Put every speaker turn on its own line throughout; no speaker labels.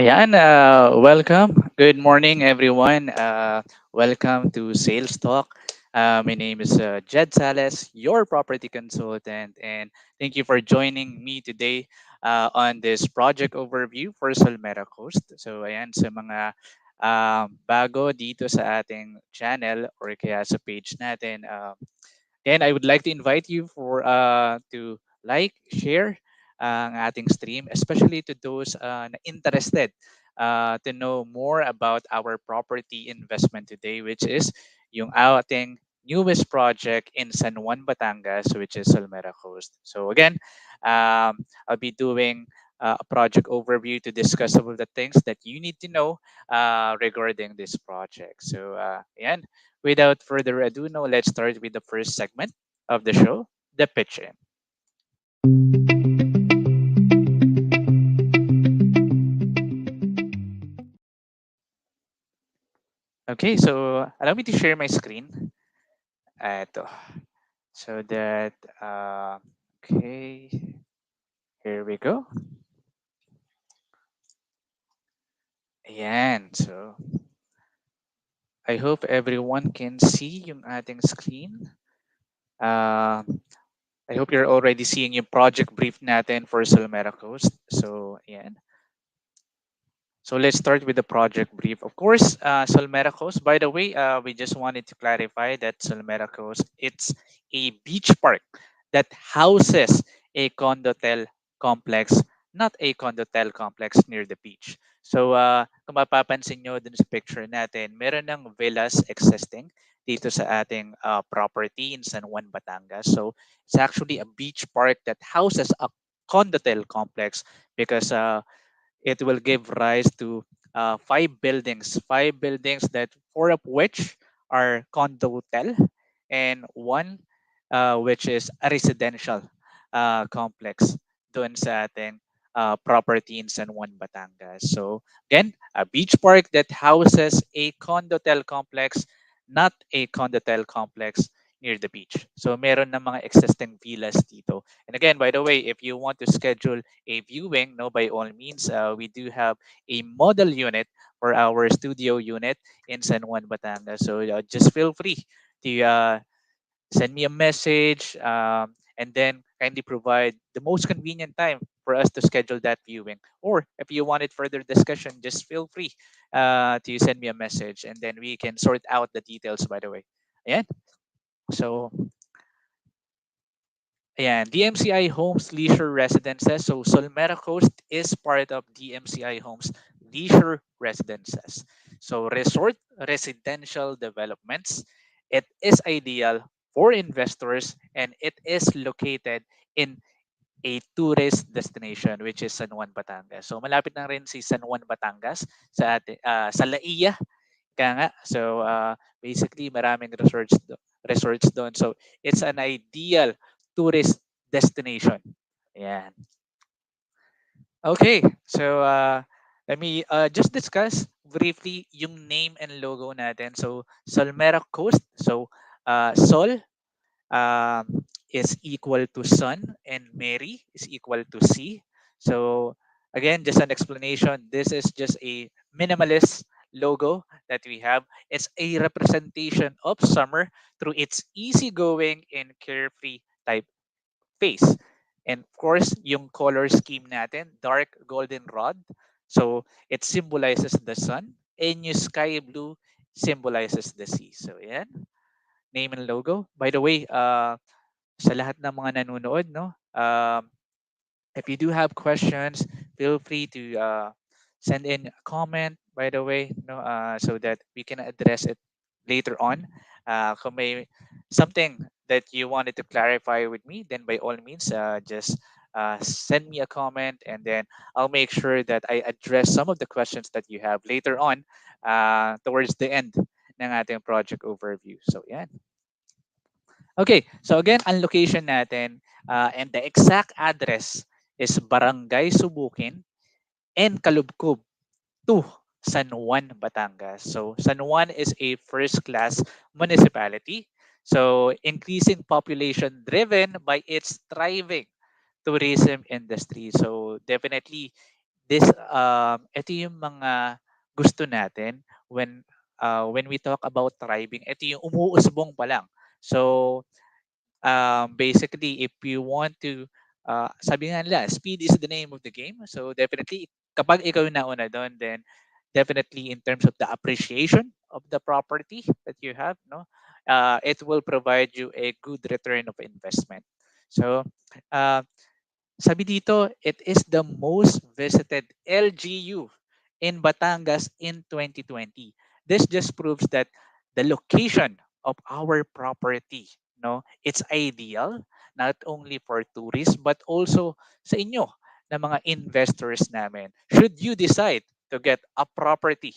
Ayan, welcome. Good morning, everyone. Welcome to Sales Talk. My name is Jed Sales, your property consultant, and thank you for joining me today on this project overview for Solmera Coast. So, ayan, sa mga bago dito sa ating channel or kaya sa page natin, and I would like to invite you for to like, share ang ating stream, especially to those na interested to know more about our property investment today, which is yung ating newest project in San Juan, Batangas, which is Solmera Coast. So again, I'll be doing a project overview to discuss some of the things that you need to know regarding this project. So, ayan, without further ado, now let's start with the first segment of the show, the pitch in. Okay, so allow me to share my screen. Ito. So that, okay, here we go. Ayan, so I hope everyone can see yung ating screen. Uh, I hope you're already seeing yung project brief natin for Solmera Coast. So, ayan. So let's start with the project brief. Of course, Solmera Coast, by the way, we just wanted to clarify that Solmera Coast, it's a beach park that houses a condotel complex, not a condotel complex near the beach. So kung mapapansin nyo dun sa picture natin, meron ng villas existing dito sa ating property in San Juan, Batangas. So it's actually a beach park that houses a condotel complex because it will give rise to five buildings that four of which are condo hotel and one which is a residential complex doon sa ating property in San Juan, Batangas. So again, a beach park that houses a condotel complex, not a condotel complex near the beach. So meron na mga existing villas dito. And again, by the way, if you want to schedule a viewing, no, by all means, we do have a model unit for our studio unit in San Juan, Batangas. So just feel free to send me a message and then kindly provide the most convenient time for us to schedule that viewing. Or if you wanted further discussion, just feel free to send me a message and then we can sort out the details, by the way. Yeah. So ayan, DMCI Homes Leisure Residences. So Solmera Coast is part of DMCI Homes Leisure Residences. So resort residential developments. It is ideal for investors and it is located in a tourist destination which is San Juan, Batangas. So malapit na rin si San Juan, Batangas sa Laia. Kaya nga, so basically maraming resorts doon. So it's an ideal tourist destination. Ayan. Okay, so let me just discuss briefly yung name and logo natin. So Solmera Coast. So Sol is equal to sun and Mary is equal to sea. So again, just an explanation. This is just a minimalist logo that we have. It's a representation of summer through its easygoing and carefree type face. And of course, yung color scheme natin, dark golden rod. So it symbolizes the sun and yung sky blue symbolizes the sea. So yan, name and logo. By the way, sa lahat ng mga nanonood, no? If you do have questions, feel free to send in a comment, by the way, no, so that we can address it later on. Kung may something that you wanted to clarify with me, then by all means, just send me a comment and then I'll make sure that I address some of the questions that you have later on towards the end ng ating project overview. So, yan. Okay, so again, ang location natin and the exact address is Barangay Subukin and Kalubkub 2, San Juan, Batangas. So San Juan is a first-class municipality. So increasing population driven by its thriving tourism industry. So definitely ito yung mga gusto natin when we talk about thriving. Ito yung umuusbong pa lang. So basically, if you want to, sabi nga nila, speed is the name of the game. So definitely, kapag ikaw yung nauna doon, then definitely in terms of the appreciation of the property that you have, no, it will provide you a good return of investment. So uh, sabi dito, it is the most visited LGU in Batangas in 2020. This just proves that the location of our property, no, it's ideal not only for tourists but also sa inyo na mga investors namin. Should you decide to get a property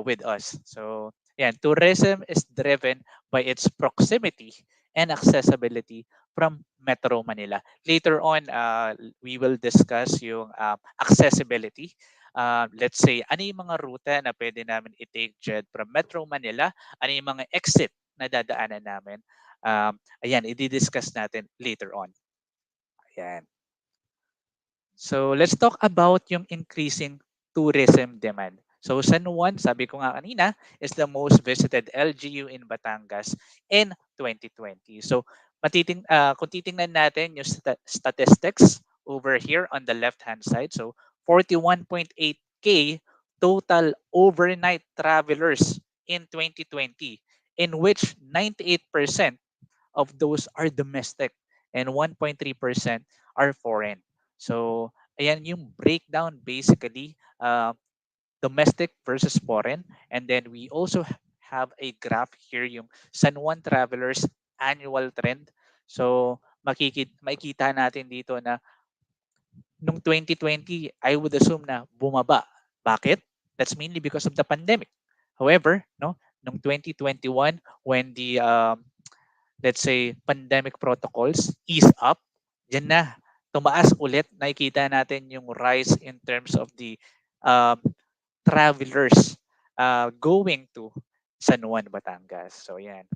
with us. So, yeah, tourism is driven by its proximity and accessibility from Metro Manila. Later on, we will discuss yung accessibility. Let's say, ano yung mga ruta na pwede namin i-take Jed from Metro Manila? Ano yung mga exit na dadaanan namin? Ayan, i-discuss natin later on. Ayan. So let's talk about yung increasing tourism demand. So San Juan, sabi ko nga kanina, is the most visited LGU in Batangas in 2020. So kung titingnan natin yung statistics over here on the left-hand side, so 41.8K total overnight travelers in 2020, in which 98% of those are domestic and 1.3% are foreign. So, ayan yung breakdown basically, domestic versus foreign. And then we also have a graph here, yung San Juan travelers annual trend. So, makikita natin dito na nung 2020, I would assume na bumaba. Bakit? That's mainly because of the pandemic. However, no, nung 2021, when the let's say, pandemic protocols ease up, dyan na, tumaas ulit. Nakikita natin yung rise in terms of the um, travelers going to San Juan, Batangas. So, yan.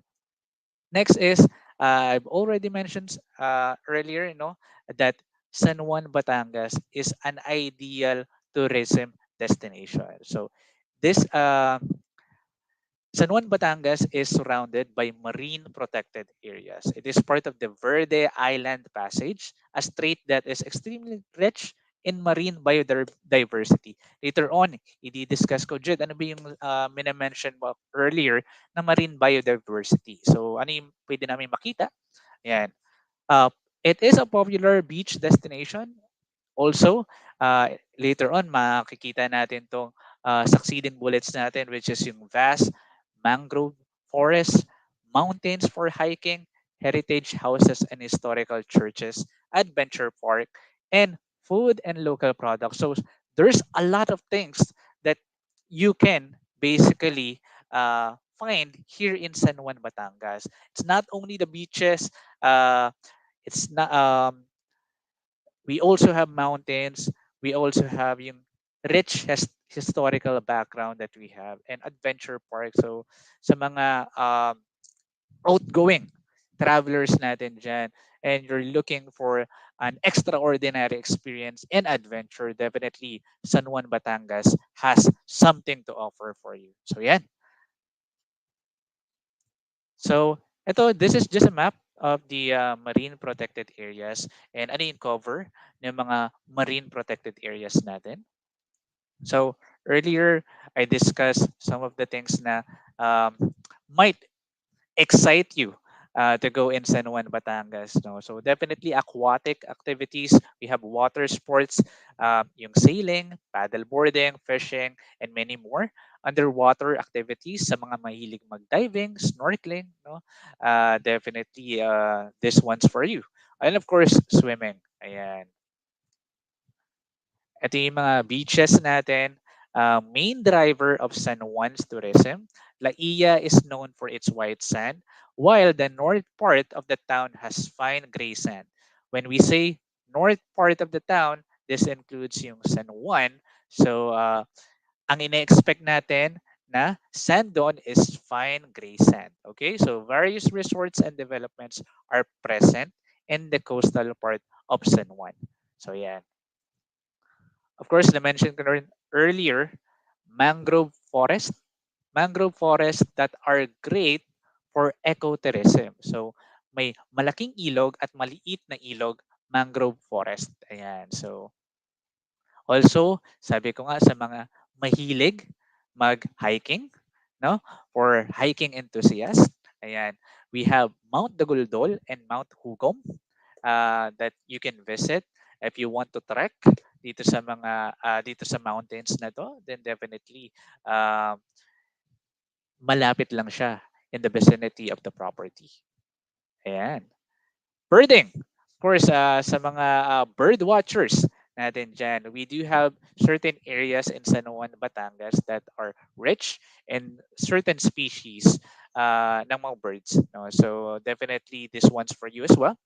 Next is, I've already mentioned earlier, that San Juan, Batangas is an ideal tourism destination. So, this San Juan, Batangas is surrounded by marine protected areas. It is part of the Verde Island Passage, a strait that is extremely rich in marine biodiversity. Later on, i-discuss ko, Jed, ano ba yung minamention mo earlier na marine biodiversity? So, ano yung pwede namin makita? Yan. Uh, it is a popular beach destination. Also, later on, makikita natin tong succeeding bullets natin, which is yung vast mangrove forests, mountains for hiking, heritage houses and historical churches, adventure park, and food and local products. So there's a lot of things that you can basically find here in San Juan, Batangas. It's not only the beaches. It's not. We also have mountains. We also have yung rich historical background that we have and adventure park. So sa mga outgoing travelers natin dyan and you're looking for an extraordinary experience and adventure, definitely San Juan, Batangas has something to offer for you. So yan. So this is just a map of the marine protected areas and ano yung cover ng mga marine protected areas natin. So earlier, I discussed some of the things na um, might excite you to go in San Juan, Batangas. No? So definitely aquatic activities. We have water sports, yung sailing, paddle boarding, fishing, and many more. Underwater activities sa mga mahilig mag-diving, snorkeling. No? Definitely this one's for you. And of course, swimming. Ayan. Ito yung mga beaches natin. Main driver of San Juan's tourism, La Ia is known for its white sand, while the north part of the town has fine gray sand. When we say north part of the town, this includes yung San Juan. So, ang ine-expect natin na sand doon is fine gray sand. Okay? So, various resorts and developments are present in the coastal part of San Juan. So, yan. Of course, I mentioned earlier, mangrove forest, mangrove forests that are great for ecotourism. So may malaking ilog at maliit na ilog, mangrove forest. Ayan. So also, sabi ko nga sa mga mahilig mag-hiking, no? For hiking enthusiasts, ayan, we have Mount Daguldol and Mount Hugom that you can visit if you want to trek dito sa mountains na to, then definitely uh, malapit lang siya in the vicinity of the property. Ayan. Birding. Of course, sa mga bird watchers natin dyan, we do have certain areas in San Juan, Batangas that are rich in certain species ng mga birds. No? So definitely this one's for you as well.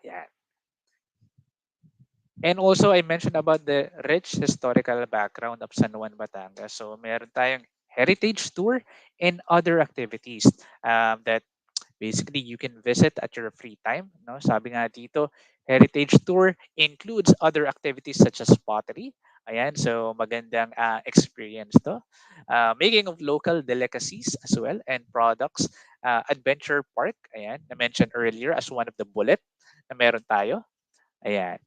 Yeah. And also, I mentioned about the rich historical background of San Juan, Batangas. So meron tayong heritage tour and other activities that basically you can visit at your free time. No? Sabi nga dito, heritage tour includes other activities such as pottery. Ayan, so magandang experience to. Making of local delicacies as well and products. Adventure park, ayan, na mentioned earlier as one of the bullet na meron tayo. Ayan.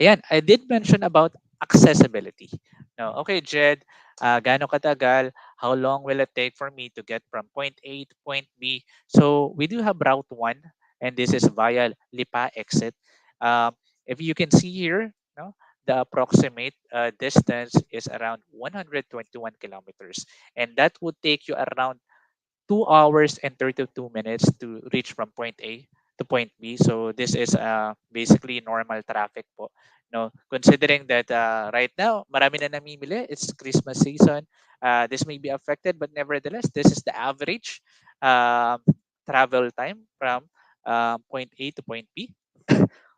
Ayan, I did mention about accessibility. No, okay, Jed, gaano katagal? How long will it take for me to get from point A to point B? So we do have Route 1, and this is via Lipa exit. Um, if you can see here, no, the approximate distance is around 121 kilometers, and that would take you around 2 hours and 32 minutes to reach from point A to point B. So this is basically normal traffic po. No, considering that right now marami na namimili, it's Christmas season. This may be affected, but nevertheless, this is the average um, travel time from point A to point B.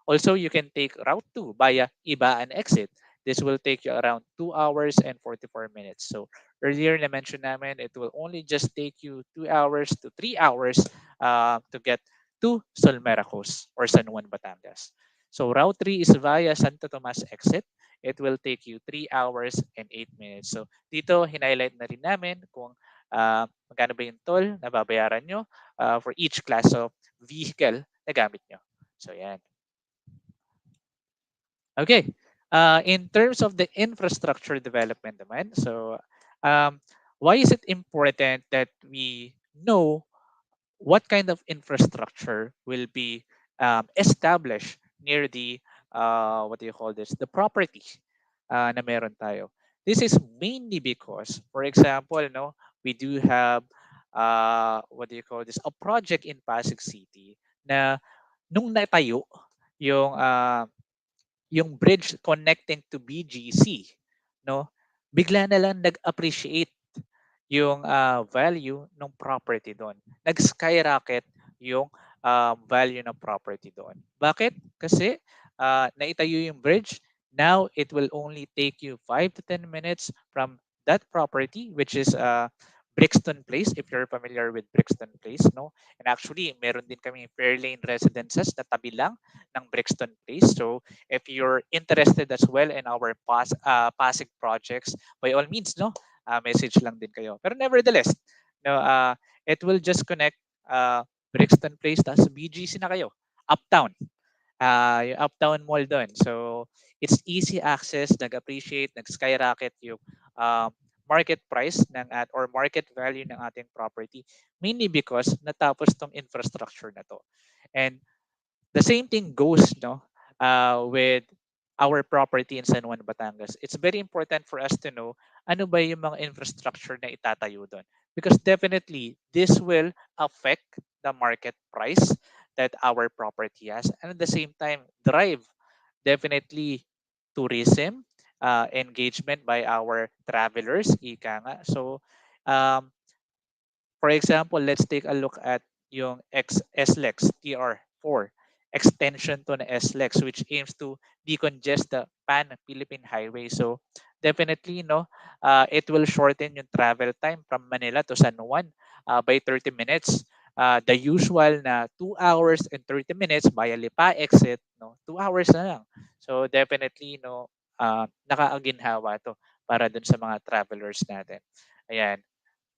Also, you can take Route 2 via Ibaan exit. This will take you around 2 hours and 44 minutes. So earlier na mention namin, it will only just take you 2 hours to 3 hours to get to Solmera Coast or San Juan, Batangas. So Route 3 is via Santo Tomas exit. It will take you 3 hours and 8 minutes. So dito, highlight na rin namin kung magkano ba yung toll na babayaran nyo for each class of vehicle na gamit nyo. So yan. Okay. In terms of the infrastructure development naman, so um, why is it important that we know what kind of infrastructure will be established near the what do you call this, the property na meron tayo? This is mainly because, for example, no, we do have what do you call this, a project in Pasig City na nung natayo yung yung bridge connecting to BGC, no? Bigla na lang nag-appreciate yung value ng property doon. Nag-skyrocket yung value ng property doon. Bakit? Kasi naitayo yung bridge. Now, it will only take you 5 to 10 minutes from that property, which is Brixton Place, if you're familiar with Brixton Place, no? And actually, meron din kami Fairlane Residences na tabi lang ng Brixton Place. So, if you're interested as well in our Pasig projects, by all means, no, message lang din kayo. Pero nevertheless, no, it will just connect Brixton Place, tapos BGC na kayo. Uptown. Yung Uptown Mall doon. So, it's easy access, nag-appreciate, nag-skyrocket yung market price ng or market value ng ating property, mainly because natapos tong infrastructure na to. And the same thing goes, no, with our property in San Juan, Batangas. It's very important for us to know ano ba yung mga infrastructure na itatayo doon. Because definitely, this will affect the market price that our property has. And at the same time, drive definitely tourism, engagement by our travelers, ika nga. So, um, for example, let's take a look at yung SLEX TR4 extension to na SLEX, which aims to decongest the Pan-Philippine Highway. So definitely, no, it will shorten yung travel time from Manila to San Juan by 30 minutes. the usual na 2 hours and 30 minutes via Lipa exit, no, 2 hours na lang. So definitely, no, nakaaginhawa to para dun sa mga travelers natin. Ayan.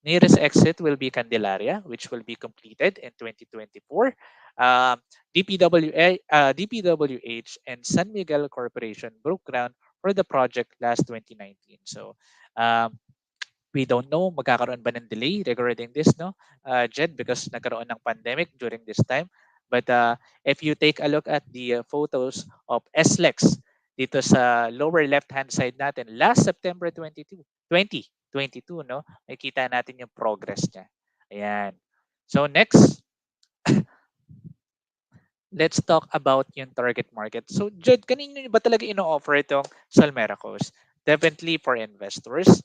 Nearest exit will be Candelaria, which will be completed in 2024. DPWH and San Miguel Corporation broke ground for the project last 2019. So um, we don't know magkakaroon ba ng delay regarding this, no, Jed, because nagkaroon ng pandemic during this time. But if you take a look at the photos of SLEX dito sa lower left-hand side natin, last September 22, 2022, no, makikita natin yung progress niya. Ayan. So next, let's talk about yung target market. So Jed, kanino ba talaga ino-offer itong Solmera Coast? Definitely for investors.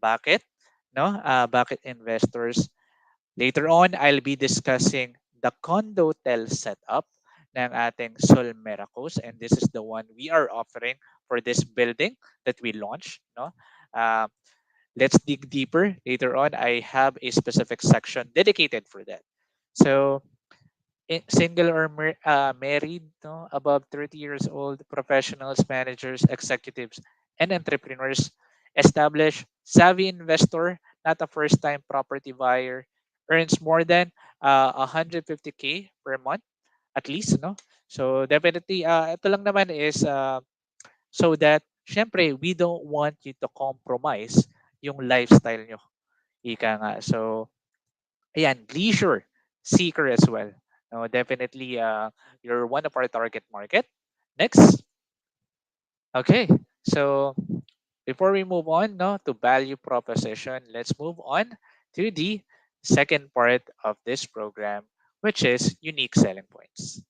Bakit? No? Bakit investors? Later on, I'll be discussing the condotel setup ng ating Solmera Coast, and this is the one we are offering for this building that we launched. No? Uh, let's dig deeper. Later on, I have a specific section dedicated for that. So single or married, no, above 30 years old, professionals, managers, executives, and entrepreneurs, established, savvy investor, not a first-time property buyer, earns more than 150K per month at least, no? So definitely, ito lang naman is so that, syempre, we don't want you to compromise yung lifestyle nyo. Ika nga. So, ayan, leisure seeker as well. No, definitely, you're one of our target market. Next. Okay. So before we move on, no, to value proposition, let's move on to the second part of this program, which is unique selling points.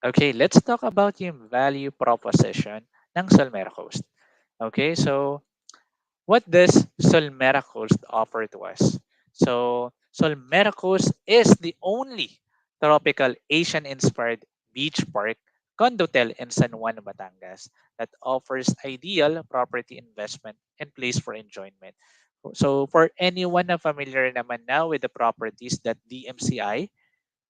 Okay, let's talk about yung value proposition ng Solmera Coast. Okay, so what does Solmera Coast offer to us? So, Solmera Coast is the only tropical Asian-inspired beach park condotel in San Juan, Batangas that offers ideal property investment and place for enjoyment. So, for anyone na familiar naman now with the properties that DMCI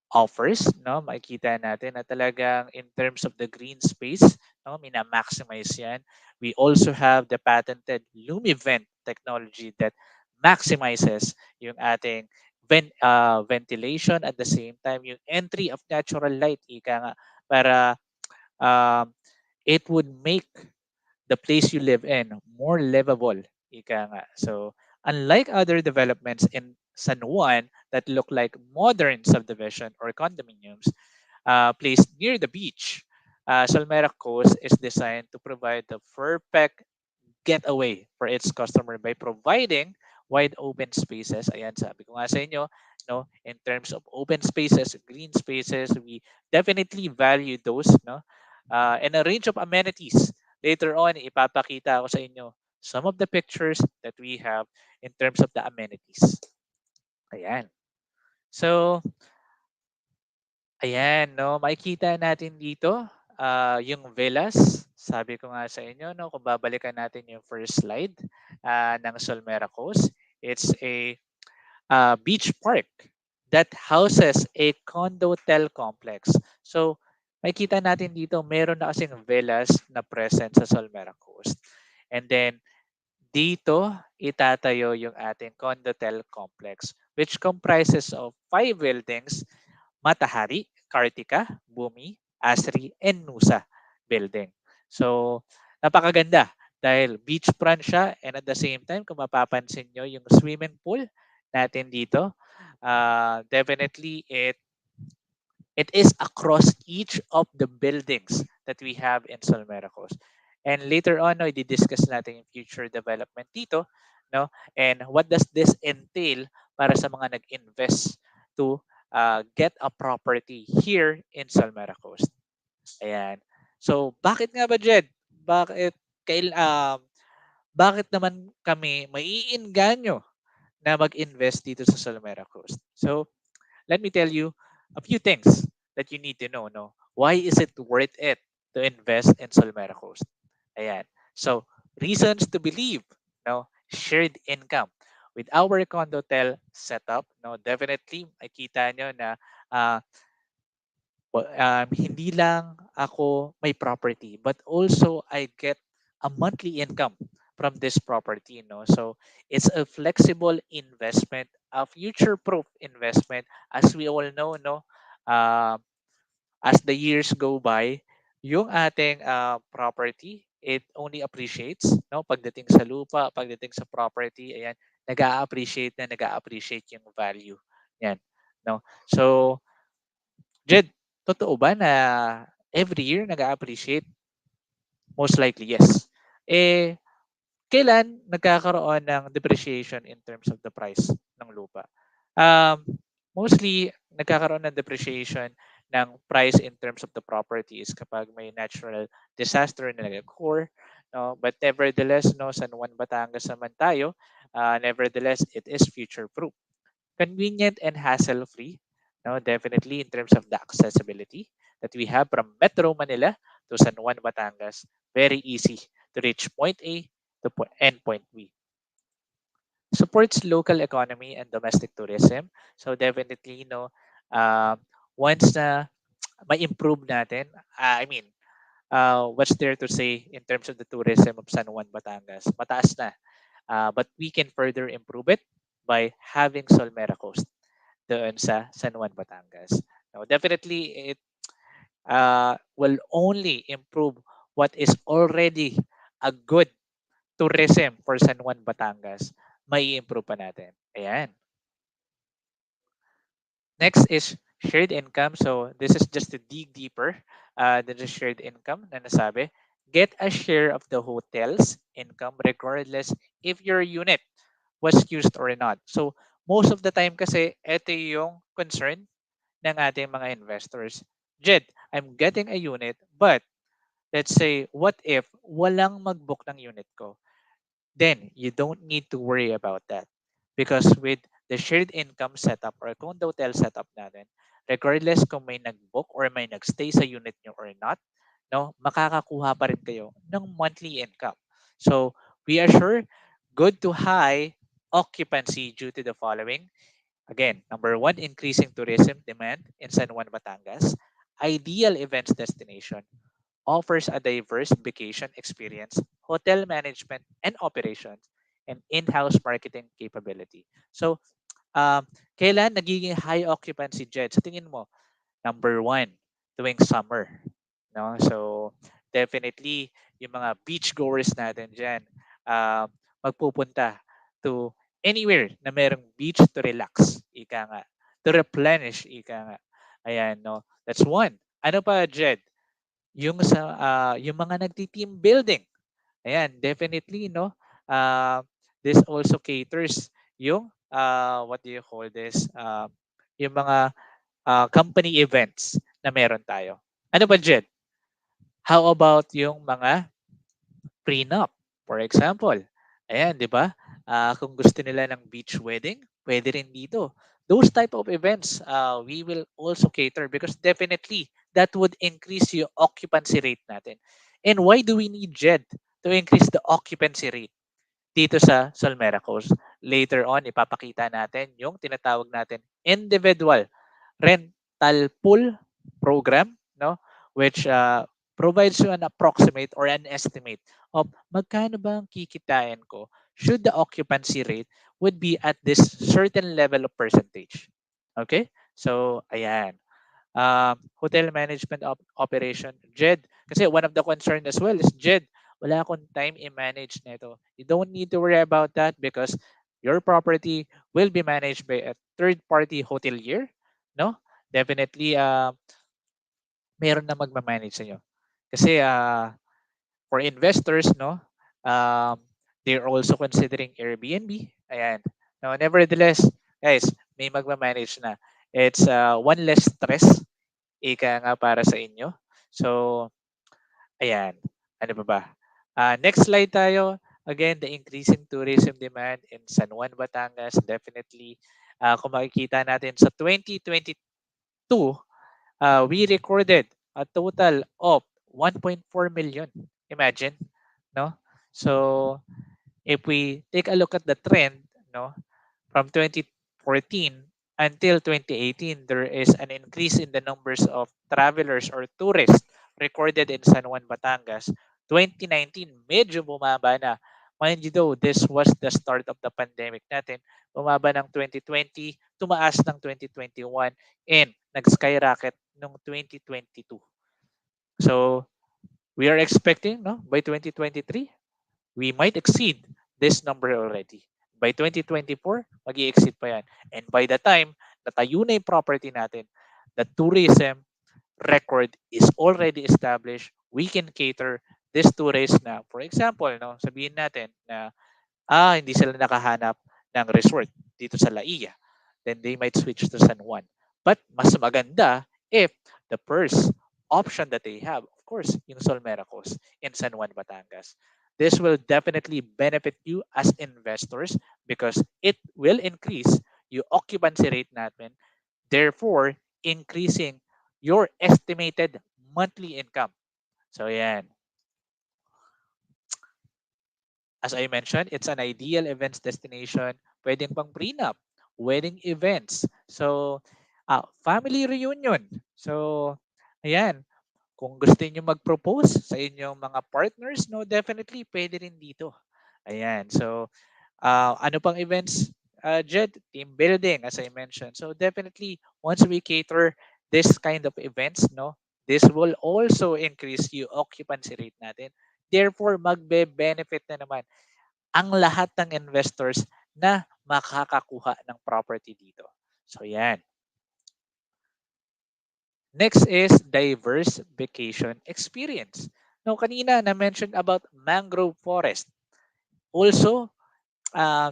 offers, no, makikita natin na talagang in terms of the green space, no, mina-maximize yan. We also have the patented LumiVent technology that maximizes yung ating ventilation at the same time yung entry of natural light, ika nga, para um, it would make the place you live in more livable, ika nga. So unlike other developments in San Juan that look like modern subdivision or condominiums placed near the beach, Solmera Coast is designed to provide the perfect getaway for its customer by providing wide open spaces. Ayan, sabi ko nga sa inyo, no, in terms of open spaces, green spaces, we definitely value those, no, and a range of amenities. Later on, ipapakita ko sa inyo some of the pictures that we have in terms of the amenities. Ayan. So, ayan, no, makikita natin dito yung villas. Sabi ko nga sa inyo, no, kung babalikan natin yung first slide ng Solmera Coast, it's a beach park that houses a condotel complex. So, makikita natin dito, meron na kasing villas na present sa Solmera Coast. And then, dito itatayo yung ating condotel complex, which comprises of 5 buildings: Matahari, Kartika, Bumi, Asri, and Nusa building. So, napakaganda dahil beachfront siya, and at the same time, kung mapapansin nyo yung swimming pool natin dito, definitely it is across each of the buildings that we have in Solmera Coast. And later on, no, i-discuss natin yung future development dito, no? And what does this entail para sa mga nag-invest to get a property here in Solmera Coast. Ayan. So, bakit nga ba, Jed? Bakit kail bakit naman kami maiinganyo na mag-invest dito sa Solmera Coast? So, let me tell you a few things that you need to know, no? Why is it worth it to invest in Solmera Coast. Ayan. So, reasons to believe, no, shared income. With our condo hotel setup, no, definitely makita nyo na uh, hindi lang ako may property, but also I get a monthly income from this property, no? So it's a flexible investment, a future-proof investment, as we all know, no? Uh, as the years go by, yung ating property, it only appreciates, no? Pagdating sa lupa, pagdating sa property, ayan, nag-a-appreciate yung value. Yan, no? So, Jed, totoo ba na every year nag-a-appreciate? Most likely, yes. Eh, kailan nagkakaroon ng depreciation in terms of the price ng lupa? Um, Mostly, nagkakaroon ng depreciation ng price in terms of the property is kapag may natural disaster na nag-occur. No? But nevertheless, no, San Juan, Batangas naman tayo, nevertheless, it is future-proof. Convenient and hassle-free, no, definitely in terms of the accessibility that we have from Metro Manila to San Juan, Batangas. Very easy to reach point A to end point B. Supports local economy and domestic tourism. So definitely, uh, once na ma-improve natin, what's there to say in terms of the tourism of San Juan, Batangas? Mataas na. But we can further improve it by having Solmera Coast doon sa San Juan, Batangas. Now, definitely, it will only improve what is already a good tourism for San Juan, Batangas. May improve pa natin. Ayan. Next is shared income. So this is just to dig deeper than the shared income na nasabi. Get a share of the hotel's income regardless if your unit was used or not. So most of the time kasi ito yung concern ng ating mga investors. Jed, I'm getting a unit, but let's say, what if walang mag-book ng unit ko? Then you don't need to worry about that. Because with the shared income setup or condo hotel setup natin, regardless kung may nag-book or may nagstay sa unit nyo or not, no, makakakuha pa rin kayo ng monthly income. So we assure good to high occupancy due to the following. Again, number one, increasing tourism demand in San Juan, Batangas. Ideal events destination offers a diverse vacation experience, hotel management and operations, and in-house marketing capability. So, kailan nagiging high occupancy jet? Sa tingin mo, number one, tuwing summer. No? So, definitely, yung mga beach goers natin dyan, uh, magpupunta to anywhere na merong beach to relax, ika nga. To replenish, ika nga. Ayan, no? That's one. Ano pa, Jed? Yung mga nagti-team building. Ayan, definitely, no? Uh, this also caters yung what do you call this? Yung mga company events na meron tayo. Ano ba, Jed? How about yung mga prenup? For example, ayan, di ba? Kung gusto nila ng beach wedding, pwede rin dito. Those type of events, we will also cater because definitely that would increase yung occupancy rate natin. And why do we need JED to increase the occupancy rate dito sa Solmera Coast? Later on, ipapakita natin yung tinatawag natin individual rental pool program, no? Which provides you an approximate or an estimate of magkano ba ang kikitain ko should the occupancy rate would be at this certain level of percentage. Okay? So, ayan. Hotel management operation, JED. Kasi one of the concern as well is JED. Wala akong time i-manage nito. You don't need to worry about that because your property will be managed by a third-party hotelier. No? Definitely, meron na magmamanage sa inyo. Kasi for investors, no, um, they're also considering Airbnb. Ayan. No, nevertheless, guys, may magmamanage na. It's one less stress, ika nga para sa inyo. So, ayan. Ano ba ba? Next slide tayo. Again, the increasing tourism demand in San Juan, Batangas. Definitely, kung makikita natin sa 2022, we recorded a total of 1.4 million. Imagine, no? So if we take a look at the trend, no, from 2014 until 2018, there is an increase in the numbers of travelers or tourists recorded in San Juan, Batangas. 2019, medyo bumaba na. Mind you though, this was the start of the pandemic natin. Bumaba ng 2020, tumaas ng 2021, and nag-skyrocket noong 2022. So, we are expecting, no, by 2023, we might exceed this number already. By 2024, mag-i-exceed pa yan. And by the time natayo na yung property natin, the tourism record is already established. We can cater this tourist na, for example, no, sabihin natin na hindi sila nakahanap ng resort dito sa Laia. Then they might switch to San Juan. But mas maganda if the first option that they have, of course, yung Solmera Coast in San Juan, Batangas. This will definitely benefit you as investors because it will increase your occupancy rate natin, therefore increasing your estimated monthly income. So yan. As I mentioned, it's an ideal events destination. Pwedeng pang prenup, wedding events. So, family reunion. So, ayan. Kung gusto niyo mag-propose sa inyong mga partners, no, definitely pwede rin dito. Ayan. So, ano pang events? Jed, team building, as I mentioned. So, definitely, once we cater this kind of events, no, this will also increase yung occupancy rate natin. Therefore, magbe-benefit na naman ang lahat ng investors na makakakuha ng property dito. So yan. Next is diverse vacation experience. Now, kanina na-mention about mangrove forest. Also,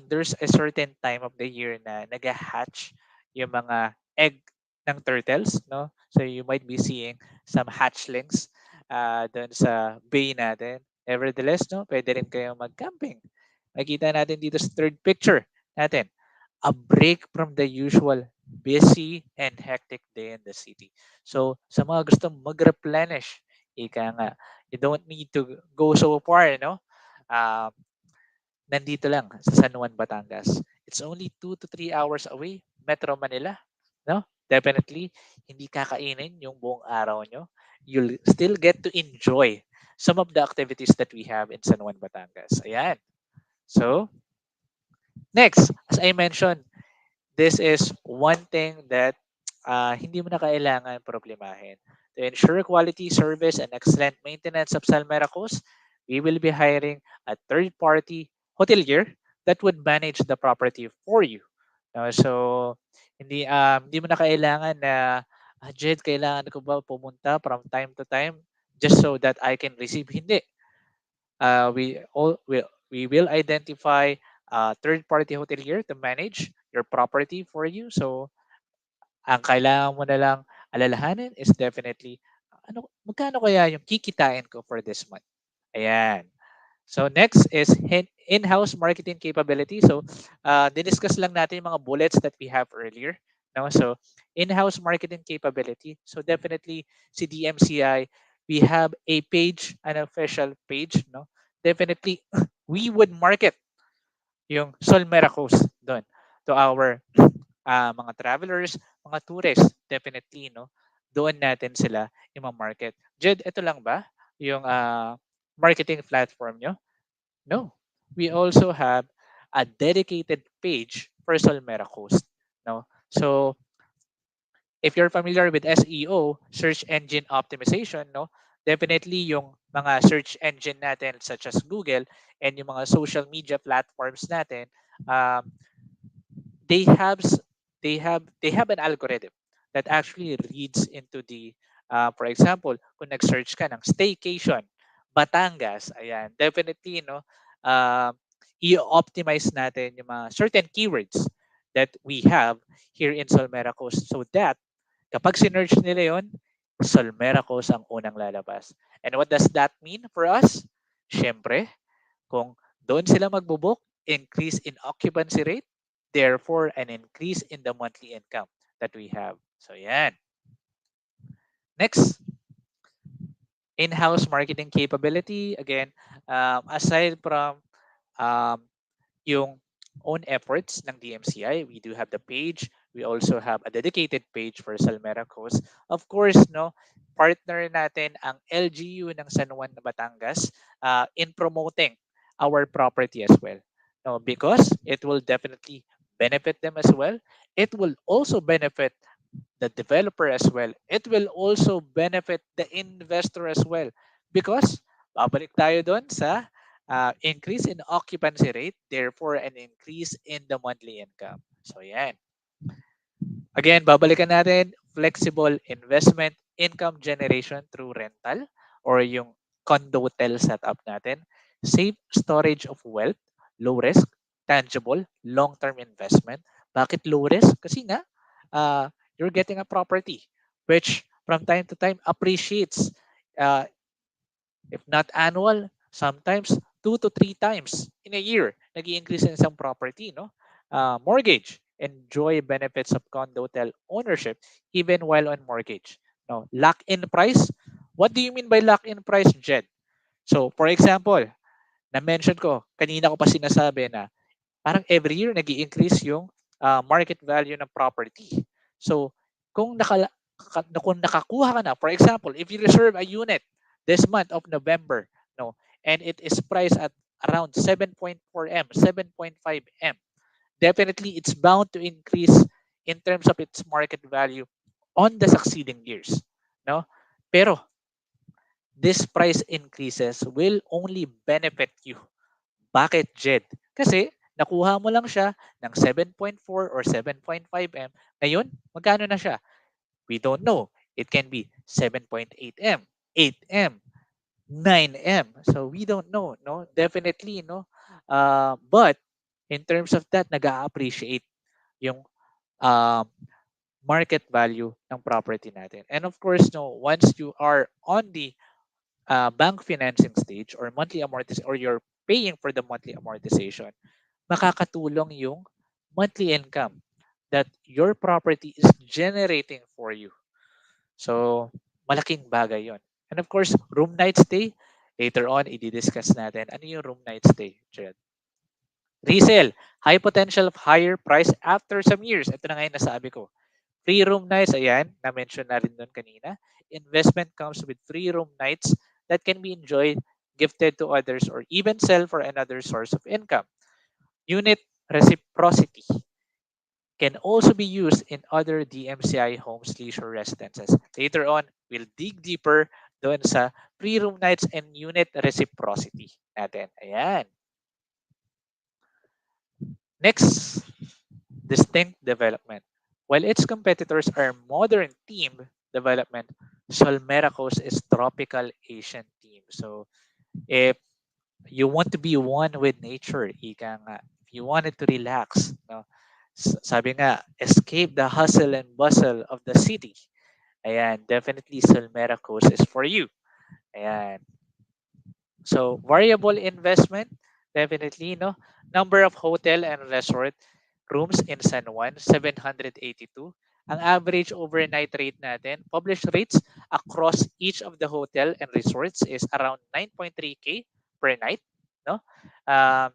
there's a certain time of the year na nag-hatch yung mga egg ng turtles, no? So you might be seeing some hatchlings doon sa bay natin. Nevertheless, no, pwede rin kayong mag-camping. Makikita natin dito sa third picture natin, a break from the usual busy and hectic day in the city. So, sa mga gusto mag-replenish, ika nga, you don't need to go so far, no? Um, Nandito lang sa San Juan, Batangas. It's only 2 to 3 hours away, Metro Manila. No? Definitely, hindi kakainin yung buong araw nyo. You'll still get to enjoy some of the activities that we have in San Juan, Batangas. Ayan. So, next, as I mentioned, this is one thing that hindi mo na kailangan problemahin. To ensure quality service and excellent maintenance of Salmera Coast, we will be hiring a third-party hotelier that would manage the property for you. So, hindi mo na kailangan na, Jed, kailangan ko ba pumunta from time to time just so that I can receive? Hindi. We will identify a third-party hotelier to manage your property for you. So, ang kailangan mo na lang alalahanin is definitely magkano kaya yung kikitain ko for this month. Ayan. So next is in-house marketing capability. So diniscuss lang natin yung mga bullets that we have earlier. No? So in-house marketing capability. So definitely si DMCI, we have a page, an official page. No? Definitely we would market yung Solmera Coast doon to our mga travelers, mga tourists, definitely, no? Doon natin sila i-market. Jed, ito lang ba yung marketing platform nyo? No. We also have a dedicated page for Solmera Coast. No? So, if you're familiar with SEO, search engine optimization, no? Definitely yung mga search engine natin such as Google and yung mga social media platforms natin, um, they have they have an algorithm that actually reads into the for example, kung nag-search ka ng staycation Batangas, ayan, definitely, no, i-optimize natin yung mga certain keywords that we have here in Solmera Coast so that kapag sinerch nila yon, Solmera Coast ang unang lalabas. And what does that mean for us? Syempre, kung doon sila magbo-book, increase in occupancy rate, therefore an increase in the monthly income that we have. So yan. Next, In-house marketing capability, again, aside from um, yung own efforts ng DMCI, we do have the page. We also have a dedicated page for Solmera Coast. Of course, no, partner natin ang LGU ng San Juan, Batangas in promoting our property as well. No, because it will definitely benefit them as well. It will also benefit the developer as well. It will also benefit the investor as well. Because, babalik tayo doon sa increase in occupancy rate, therefore an increase in the monthly income. So yan. Again, babalikan natin, flexible investment, income generation through rental or yung condo hotel setup natin, safe storage of wealth, low risk, tangible, long-term investment. Bakit low risk? Kasi nga, you're getting a property which from time to time appreciates. Uh, if not annual, sometimes 2 to 3 times in a year, nag-i-increase in isang property, no? Mortgage, enjoy benefits of condo hotel ownership even while on mortgage. No, lock-in price. What do you mean by lock-in price, Jed? So, for example, na-mention ko, kanina ko pa sinasabi na parang every year nag increase yung market value ng property. So, kung, kung nakakuha ka na, for example, if you reserve a unit this month of November, no, and it is priced at around 7.4 M, 7.5 M, definitely it's bound to increase in terms of its market value on the succeeding years. No? Pero, this price increases will only benefit you. Bakit, Jed? Kasi nakuha mo lang siya ng 7.4 or 7.5 M. Ngayon, magkano na siya? We don't know. It can be 7.8 M, 8 M, 9 M. So we don't know, no? Definitely, no? But in terms of that, nag-a-appreciate yung uh, market value ng property natin. And of course, no, once you are on the bank financing stage or monthly amortization or you're paying for the monthly amortization, makakatulong yung monthly income that your property is generating for you. So, malaking bagay yon. And of course, room night stay, later on, i-discuss natin ano yung room night stay, Jed. Resale, high potential of higher price after some years. Ito na nga yung nasabi ko. Free room nights, ayan, na-mention na rin doon kanina. Investment comes with free room nights that can be enjoyed, gifted to others, or even sell for another source of income. Unit reciprocity can also be used in other DMCI homes leisure residences. Later on, we'll dig deeper doon sa free room nights and unit reciprocity natin. Ayan. Next, distinct development. While its competitors are modern theme development, Solmera Coast is tropical Asian theme. So if you want to be one with nature, ika nga, if you wanted to relax, no, sabi nga, escape the hustle and bustle of the city. Ayan, definitely Solmera Coast is for you. Ayan. So, variable investment, definitely, no? Number of hotel and resort rooms in San Juan, 782. Ang average overnight rate natin, published rates across each of the hotel and resorts is around 9.3K per night, no? Um,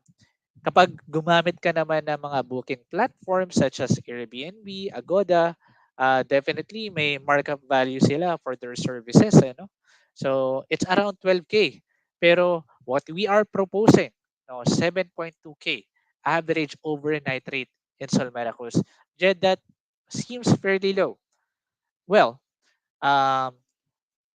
Kapag gumamit ka naman ng mga booking platforms such as Airbnb, Agoda, definitely may markup value sila for their services. No? So it's around 12K. Pero what we are proposing, no, 7.2K average overnight rate in Solmera Coast. Jed, that seems fairly low. Well, um,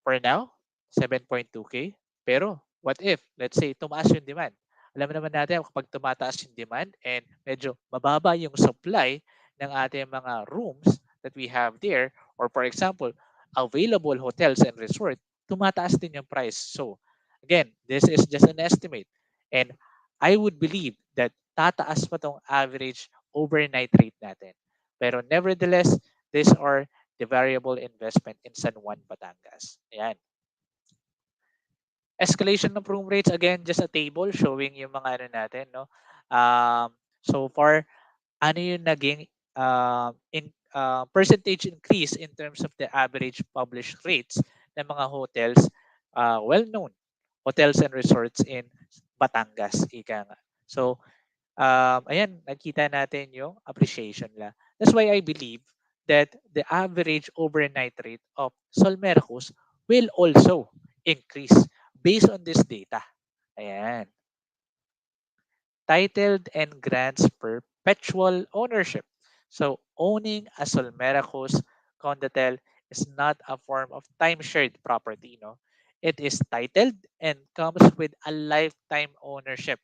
for now, 7.2K. Pero what if, let's say, tumaas yung demand? Alam naman natin kapag tumataas yung demand and medyo mababa yung supply ng ating mga rooms that we have there, or for example, available hotels and resort, tumataas din yung price. So, again, this is just an estimate. And I would believe that tataas pa tong average overnight rate natin. Pero nevertheless, these are the variable investment in San Juan, Batangas. Ayan. Escalation of room rates, again, just a table showing yung mga ano natin, no? So far, ano yung naging percentage increase in terms of the average published rates ng mga hotels well-known hotels and resorts in Batangas, ika nga. So, ayan, nakita natin yung appreciation nila. That's why I believe that the average overnight rate of Solmera Coast will also increase based on this data. Ayan. Titled and grants perpetual ownership. So owning a Solmera Coast condotel is not a form of time-shared property. No? It is titled and comes with a lifetime ownership.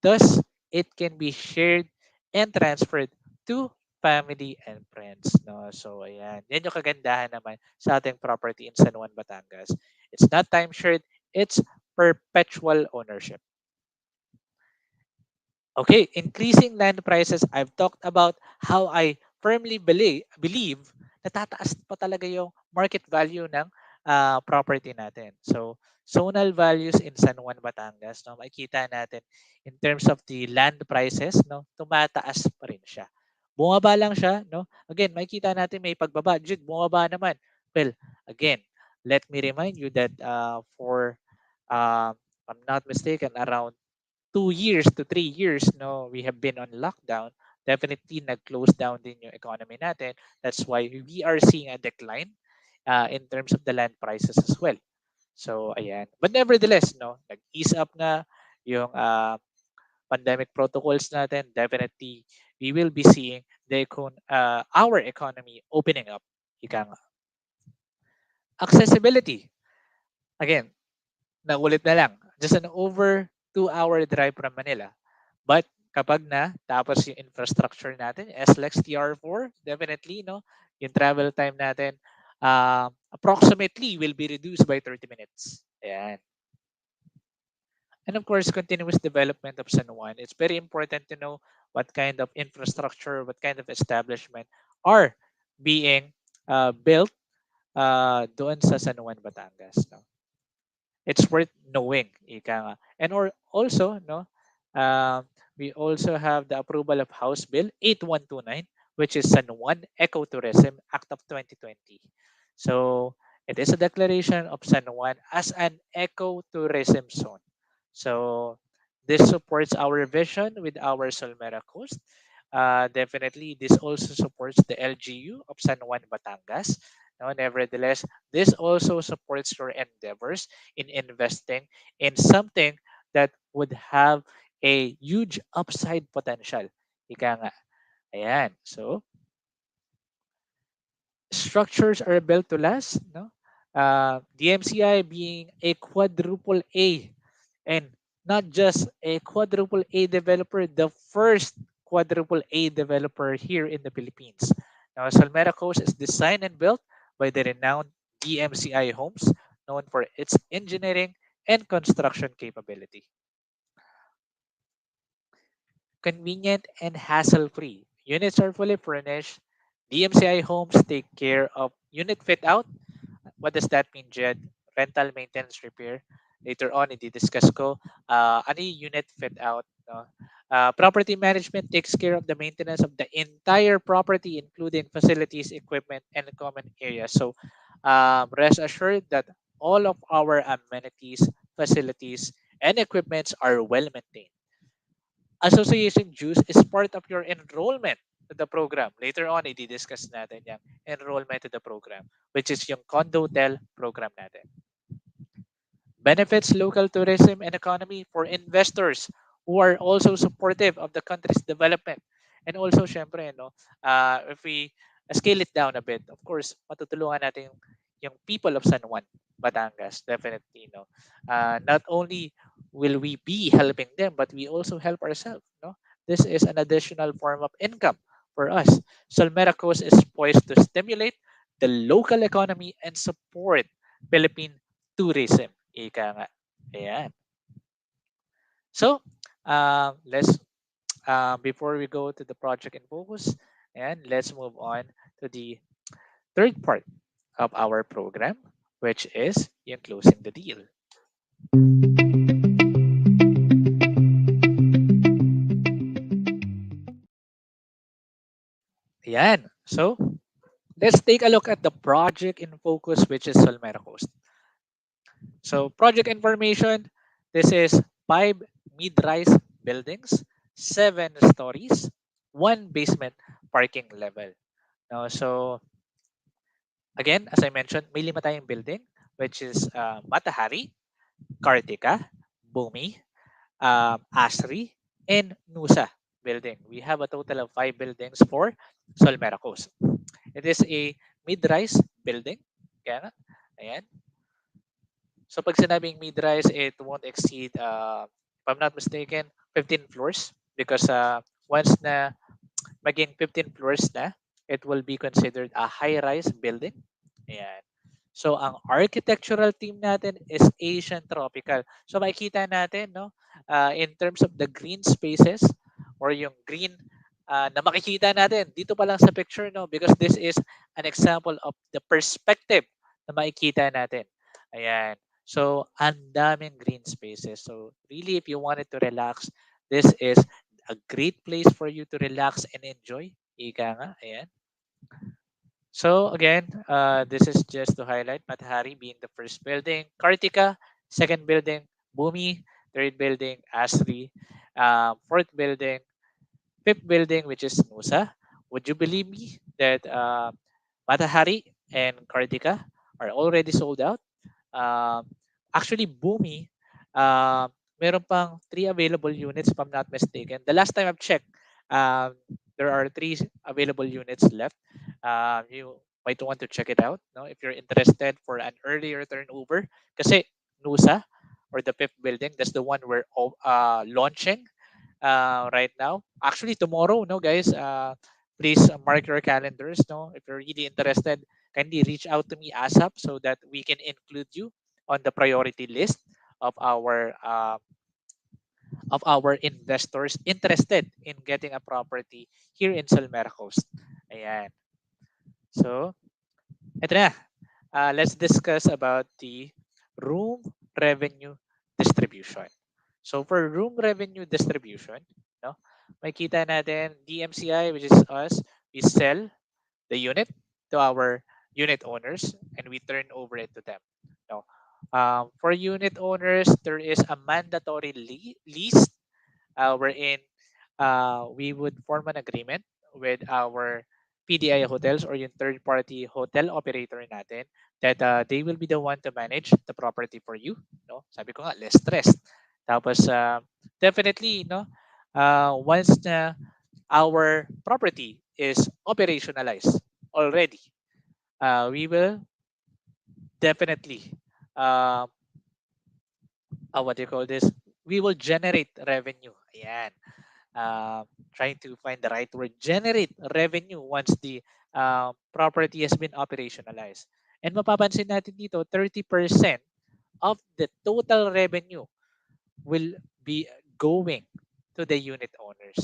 Thus, it can be shared and transferred to family and friends. No? So, ayan. Yan yung kagandahan naman sa ating property in San Juan, Batangas. It's not time shared, it's perpetual ownership. Okay, increasing land prices. I've talked about how I firmly believe na tataas pa talaga yung market value ng property natin. So, zonal values in San Juan, Batangas, no, makikita natin in terms of the land prices, no, tumataas pa rin siya. Bumaba lang siya, no? Again, makikita natin may pagbaba. Jud, bumaba naman. Well, again, let me remind you that for, if I'm not mistaken, around 2 years to 3 years, no, we have been on lockdown. Definitely nag-close down din yung economy natin. That's why we are seeing a decline in terms of the land prices as well. So, ayan. But nevertheless, no, nag-ease up na yung pandemic protocols natin. Definitely, we will be seeing our economy opening up. Ika nga. Accessibility. Again, naulit na lang. Just an over 2-hour drive from Manila. But kapag na tapos yung infrastructure natin, SLEX TR4, definitely, no? Yung travel time natin, approximately will be reduced by 30 minutes. Ayan. And of course, continuous development of San Juan. It's very important to know what kind of infrastructure, what kind of establishment are being built doon sa San Juan, Batangas. No? It's worth knowing, ika nga. And also, no, we also have the approval of House Bill 8129, which is San Juan Ecotourism Act of 2020. So it is a declaration of San Juan as an ecotourism zone. So this supports our vision with our Solmera Coast. Definitely, this also supports the LGU of San Juan, Batangas. No, nevertheless, this also supports your endeavors in investing in something that would have a huge upside potential. Ika nga. Ayan. So, structures are built to last. No? DMCI being a quadruple A and not just a quadruple A developer, the first quadruple A developer here in the Philippines. Now, Solmera Coast is designed and built by the renowned DMCI Homes, known for its engineering and construction capability. Convenient and hassle-free. Units are fully furnished. DMCI Homes take care of unit fit out. What does that mean, Jed? Rental, maintenance, repair. Later on, i-discuss ko ano yung unit fit out. No? Property management takes care of the maintenance of the entire property, including facilities, equipment, and common areas. So rest assured that all of our amenities, facilities, and equipments are well maintained. Association dues is part of your enrollment to the program. Later on, i-discuss natin yung enrollment to the program, which is yung condo hotel program natin. Benefits local tourism and economy for investors who are also supportive of the country's development. And also, syempre, no, if we scale it down a bit, of course, matutulungan natin yung people of San Juan, Batangas, definitely. No? Not only will we be helping them, but we also help ourselves. No? This is an additional form of income for us. Solmera Coast is poised to stimulate the local economy and support Philippine tourism. Ika nga. Ayan. So, let's before we go to the project in focus, and let's move on to the third part of our program, which is yung closing the deal. Ayan. So, let's take a look at the project in focus, which is Solmera Coast. So project information, this is 5 mid-rise buildings, 7 stories, 1 basement parking level. Now, so again, as I mentioned, may 5 tayong building, which is Matahari, Kartika, Bumi, Asri, and Nusa building. We have a total of 5 buildings for Solmera Coast. It is a mid-rise building. Kaya nga, ayan. So pag sinabing mid-rise, it won't exceed, if I'm not mistaken, 15 floors because once na maging 15 floors na, it will be considered a high-rise building. Ayan. So ang architectural theme natin is Asian tropical. So makikita natin, no, in terms of the green spaces or yung green na makikita natin dito pa lang sa picture, no, because this is an example of the perspective na makikita natin. Ayan. So ang daming green spaces. So really, if you wanted to relax, this is a great place for you to relax and enjoy. Ika nga, ayan. So again, this is just to highlight Matahari being the first building, Kartika, second building, Bumi, third building, Asri, fourth building, fifth building, which is Nusa. Would you believe me that Matahari and Kartika are already sold out? Um, Actually, Bumi, uh, meron pang 3 available units if I'm not mistaken. The last time I've checked, um, there are 3 available units left. You might want to check it out, no, if you're interested for an earlier turnover. Kasi Nusa, or the fifth building, that's the one we're launching right now. Actually, tomorrow, no, guys. Please mark your calendars. No, if you're really interested, kindly reach out to me ASAP so that we can include you on the priority list of our investors interested in getting a property here in Solmera Coast. Ayan. So, ito na. Let's discuss about the room revenue distribution. So for room revenue distribution, no, makita natin DMCI, which is us, we sell the unit to our unit owners and we turn over it to them. No. For unit owners, there is a mandatory lease wherein we would form an agreement with our PDI hotels or yung third party hotel operator natin that they will be the one to manage the property for you, no, sabi ko nga less stress. Tapos definitely, no, once na our property is operationalized already, we will definitely uh, what do you call this, we will generate revenue. Ayan. uh, Trying to find the right word, generate revenue once the property has been operationalized. And mapapansin natin dito, 30% of the total revenue will be going to the unit owners.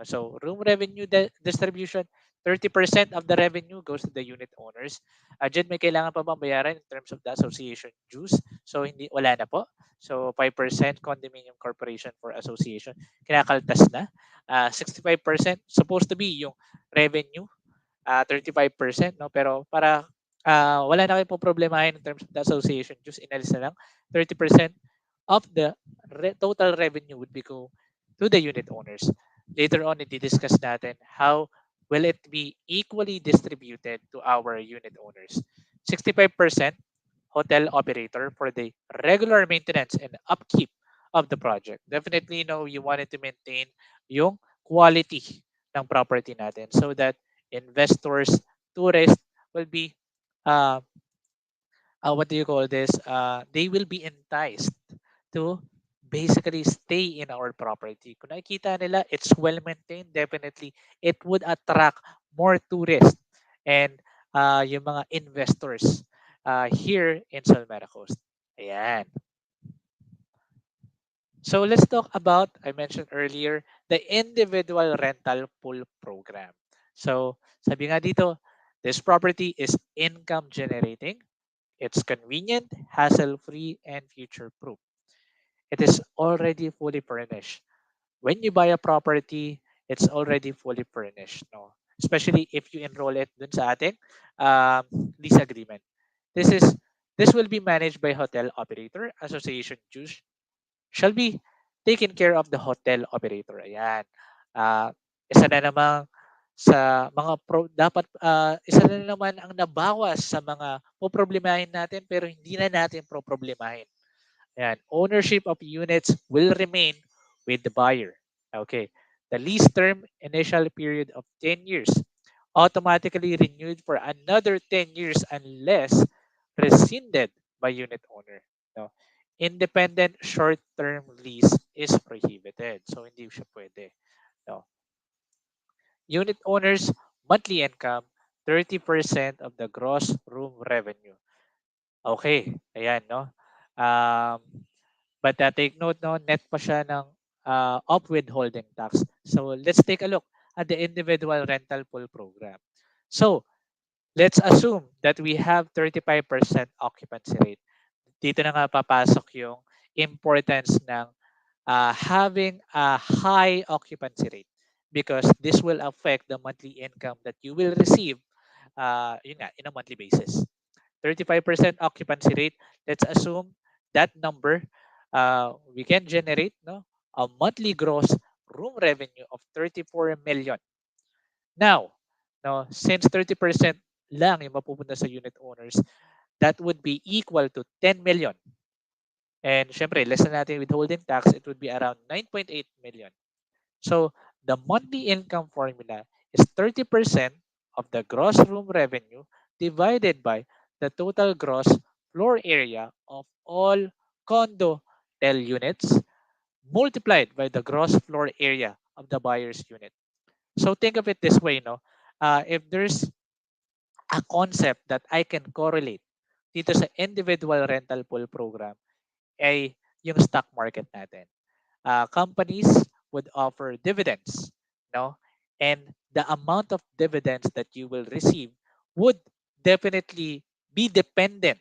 So room revenue distribution, 30% of the revenue goes to the unit owners. Diyan may kailangan pa bang bayaran in terms of the association dues? So hindi, wala na po. So 5% condominium corporation for association, kinakaltas na. 65% supposed to be yung revenue, 35%, no, pero para wala na kayong problemahin in terms of the association dues, inalis na lang 30% of the total revenue would be go to the unit owners. Later on, i-discuss natin how will it be equally distributed to our unit owners. 65% hotel operator for the regular maintenance and upkeep of the project. Definitely, no, you wanted to maintain yung quality ng property natin so that investors, tourists will be uh, what do you call this? They will be enticed to basically stay in our property. Kung nakikita nila, it's well maintained, definitely it would attract more tourists and yung mga investors here in Solmera Coast. Ayan. So let's talk about, I mentioned earlier, the individual rental pool program. So sabi nga dito, this property is income generating. It's convenient, hassle-free, and future-proof. It is already fully furnished. When you buy a property, it's already fully furnished. No? Especially if you enroll it dun sa ating lease agreement. This is This will be managed by hotel operator. Association dues shall be taken care of the hotel operator. Ayan. Ah, isa na namang sa mga dapat isa na naman ang nabawas sa mga poproblemahin natin pero hindi na natin poproblemahin. Ayan. Ownership of units will remain with the buyer. Okay. The lease term initial period of 10 years automatically renewed for another 10 years unless rescinded by unit owner. No. Independent short-term lease is prohibited. So hindi siya pwede. No. Unit owners monthly income 30% of the gross room revenue. Okay, ayan no. Um, but take note no, net pa siya ng of withholding tax. So let's take a look at the individual rental pool program. So let's assume that we have 35% occupancy rate. Dito na nga papasok yung importance ng having a high occupancy rate because this will affect the monthly income that you will receive yun nga, in a monthly basis. 35% occupancy rate, let's assume that number we can generate no, a monthly gross room revenue of 34 million. Now, no, since 30% lang yung mapupunta sa unit owners, that would be equal to 10 million. And syempre, less na natin withholding tax, it would be around 9.8 million. So, the monthly income formula is 30% of the gross room revenue divided by the total gross floor area of all condo tel units multiplied by the gross floor area of the buyer's unit. So think of it this way, no? If there's a concept that I can correlate dito sa individual rental pool program ay yung stock market natin. Companies would offer dividends, no? And the amount of dividends that you will receive would definitely be dependent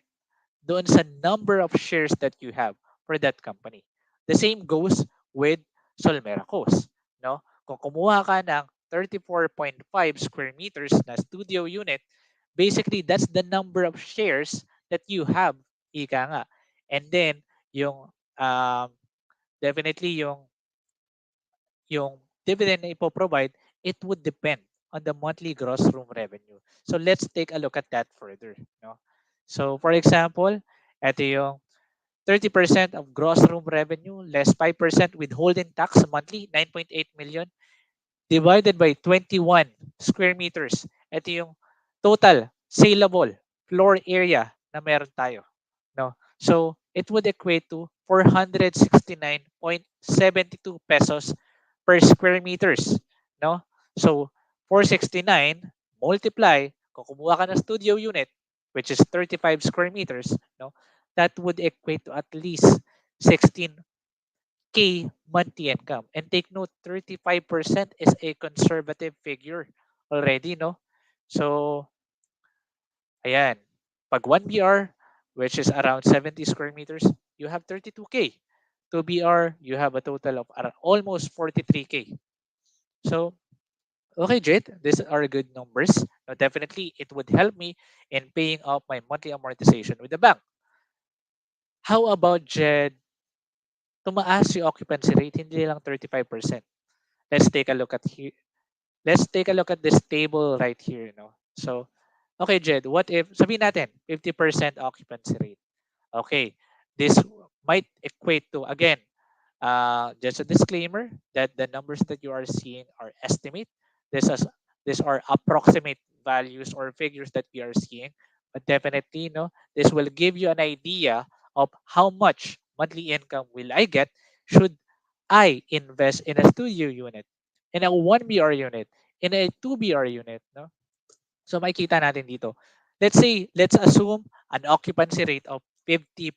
doon sa number of shares that you have for that company. The same goes with Solmera Coast, no? Kung kumuha ka ng 34.5 square meters na studio unit, basically that's the number of shares that you have, ika nga. And then yung um, definitely yung dividend na ipoprovide, it would depend on the monthly gross room revenue. So let's take a look at that further. No? So for example, ito yung 30% of gross room revenue less 5% withholding tax monthly, 9.8 million divided by 21 square meters. Ito yung total saleable floor area na meron tayo. No? So it would equate to 469.72 pesos per square meters. No? So 469 multiply, kung kumuha ka ng studio unit, which is 35 square meters, no? That would equate to at least 16K monthly income. And take note, 35% is a conservative figure already, no? So, ayan. Pag 1 BR, which is around 70 square meters, you have 32K. 2 BR, you have a total of almost 43K. So, okay, Jade, these are good numbers. Now, definitely, it would help me in paying off my monthly amortization with the bank. How about, Jed, tumaas yung occupancy rate, hindi lang 35%. Let's take a look at here. Let's take a look at this table right here. No? So, okay, Jed, what if, sabihin natin, 50% occupancy rate. Okay, this might equate to, again, just a disclaimer that the numbers that you are seeing are estimate. This is these are approximate values or figures that we are seeing, but definitely, no, this will give you an idea of how much monthly income will I get should I invest in a studio unit, in a 1 BR unit, in a 2 BR unit, no? So makikita natin dito. Let's assume an occupancy rate of 50%.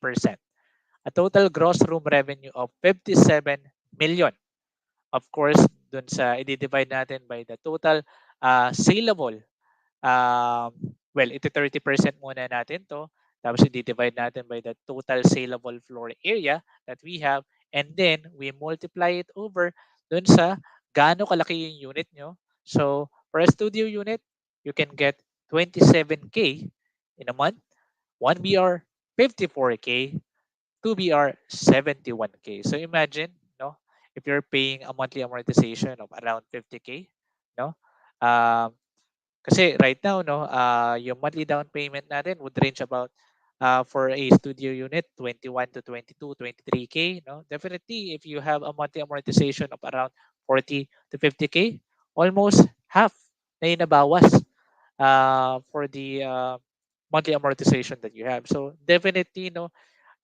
A total gross room revenue of 57 million. Of course, dun sa i-divide natin by the total saleable. Well, ito 30% muna natin to. Tapos i-divide natin by the total saleable floor area that we have. And then, we multiply it over dun sa gaano kalaki yung unit nyo. So, for a studio unit, you can get 27K in a month. 1 BR, 54K, 2BR 71K. So imagine, no, if you're paying a monthly amortization of around 50K, no, um, kasi right now, no, yung monthly down payment natin would range about for a studio unit, 21 to 22, 23K, no? Definitely, if you have a monthly amortization of around 40 to 50K, almost half na inabawas for the monthly amortization that you have. So definitely, no,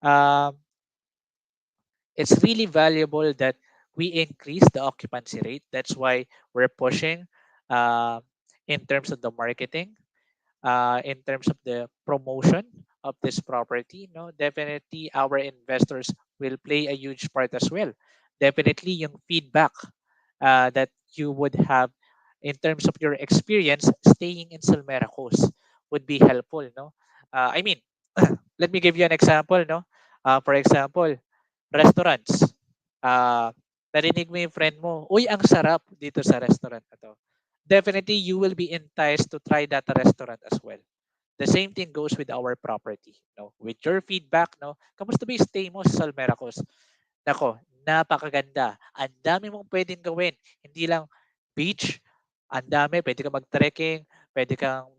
um, it's really valuable that we increase the occupancy rate. That's why we're pushing uh, in terms of the marketing, in terms of the promotion of this property. No, definitely our investors will play a huge part as well. Definitely yung feedback that you would have in terms of your experience staying in Solmera Coast would be helpful. No, I mean, let me give you an example. No, for example, restaurants. Ah, narinig mo yung friend mo, uy, ang sarap dito sa restaurant na to. Definitely, you will be enticed to try that restaurant as well. The same thing goes with our property. No? With your feedback, no? Kamusta ba yung stay mo sa Solmera Coast? Nako, napakaganda. Ang dami mong pwedeng gawin. Hindi lang beach, ang dami. Pwede kang mag-trekking, pwede kang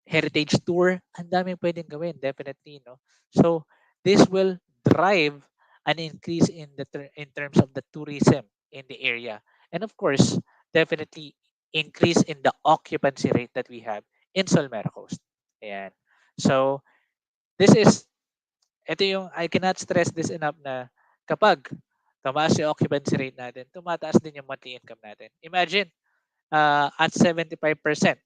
heritage tour, ang daming pwedeng gawin, definitely, no? So, this will drive an increase in terms of the tourism in the area. And of course, definitely increase in the occupancy rate that we have in Solmera Coast. Ayan. So, this is, ito yung, I cannot stress this enough na kapag tumaas yung occupancy rate natin, tumataas din yung monthly income natin. Imagine, at 75%,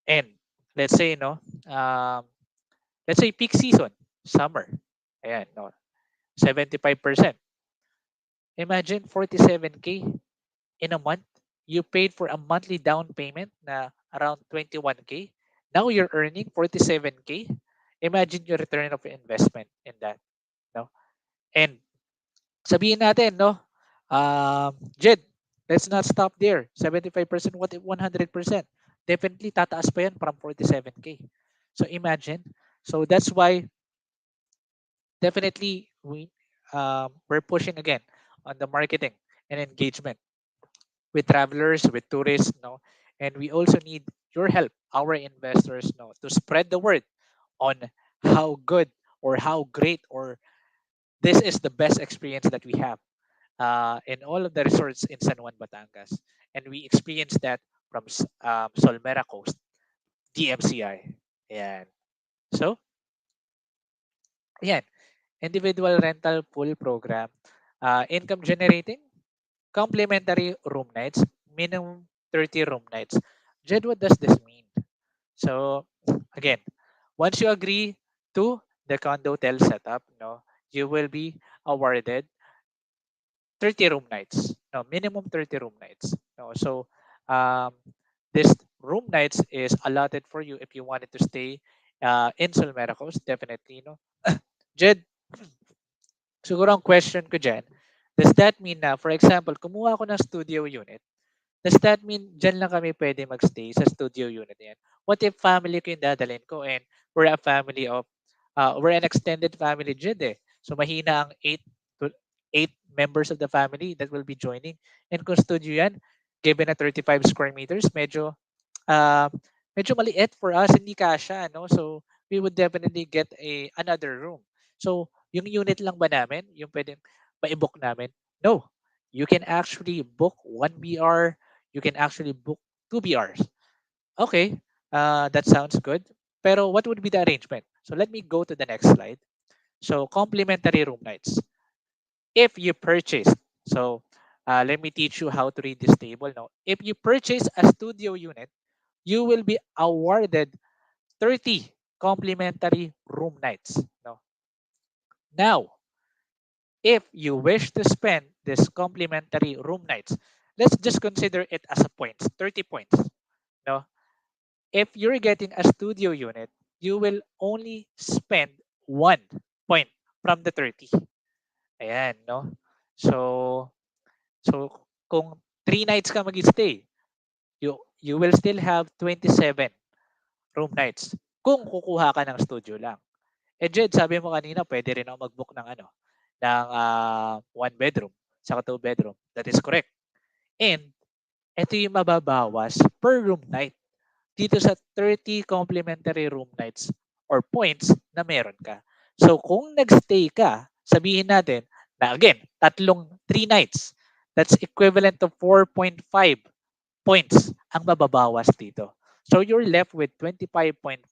and let's say, no, um, let's say peak season, summer. Ayan, no, 75%. Imagine 47K in a month. You paid for a monthly down payment na around 21K. Now you're earning 47K. Imagine your return of investment in that, no? And sabihin natin, no, Jed, let's not stop there. 75%, what if 100%? Definitely tataas pa yan from 47K. So imagine. So that's why definitely we're pushing again on the marketing and engagement with travelers, with tourists, no, and we also need your help, our investors, no, to spread the word on how good or how great or this is the best experience that we have in all of the resorts in San Juan, Batangas, and we experienced that from Solmera Coast, DMCI. Yeah. So, yeah, individual rental pool program, income generating, complimentary room nights, minimum 30 room nights. Jed, what does this mean? So, again, once you agree to the condo hotel setup, no, you will be awarded 30 room nights. No, minimum 30 room nights. No, so um, this room nights is allotted for you if you wanted to stay in Solmera Coast, definitely, no. Jed, siguro ang question ko dyan, does that mean na, for example, kumuha ako ng studio unit, does that mean dyan lang kami pwede magstay sa studio unit na yan? What if family ko yung dadalhin ko and we're a family of, we're an extended family dyan eh. So mahina ang 8 members of the family that will be joining. And kung studio yan, given na 35 square meters, uh, medyo maliit for us, hindi kasha, no? So, we would definitely get another room. So, yung unit lang ba namin, yung pwedeng ma-book namin? No. You can actually book 1 BR, you can actually book 2 BRs. Okay, that sounds good. Pero what would be the arrangement? So, let me go to the next slide. So, complimentary room nights. If you purchase, so let me teach you how to read this table now. If you purchase a studio unit, you will be awarded 30 complimentary room nights. No. Now, if you wish to spend this complimentary room nights, let's just consider it as a points, 30 points. No. If you're getting a studio unit, you will only spend 1 point from the 30. Ayan, no? So, kung 3 nights ka mag-stay, you will still have 27 room nights. kung kukuha ka ng studio lang. Eh Jed, sabi mo kanina pwede rin ako mag-book ng ano, ng one bedroom saka two bedroom. That is correct. And ito yung mababawas per room night dito sa 30 complimentary room nights or points na meron ka. So kung nagstay ka, sabihin natin na again, tatlong 3 nights, that's equivalent to 4.5 points ang mababawas dito. So you're left with 25.5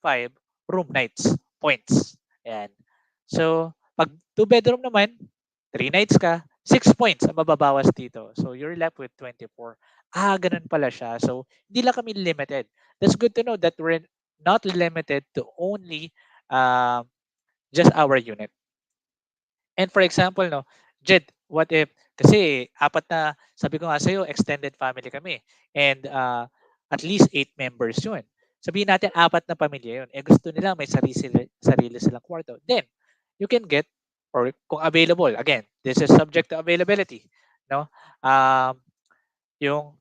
room nights points. Ayan. So pag two bedroom naman, 3 nights ka, 6 points ang mababawas dito. So you're left with 24. Ganun pala siya. So hindi lang kami limited. That's good to know that we're not limited to only uh, just our unit. And for example, no, Jed, what if, kasi apat na, sabi ko nga sa'yo, extended family kami. And at least 8 members yun. Sabihin natin, apat na pamilya yun. Eh gusto nila may sarili silang kwarto. Then, you can get, or kung available, again, this is subject to availability. No? Um, yung,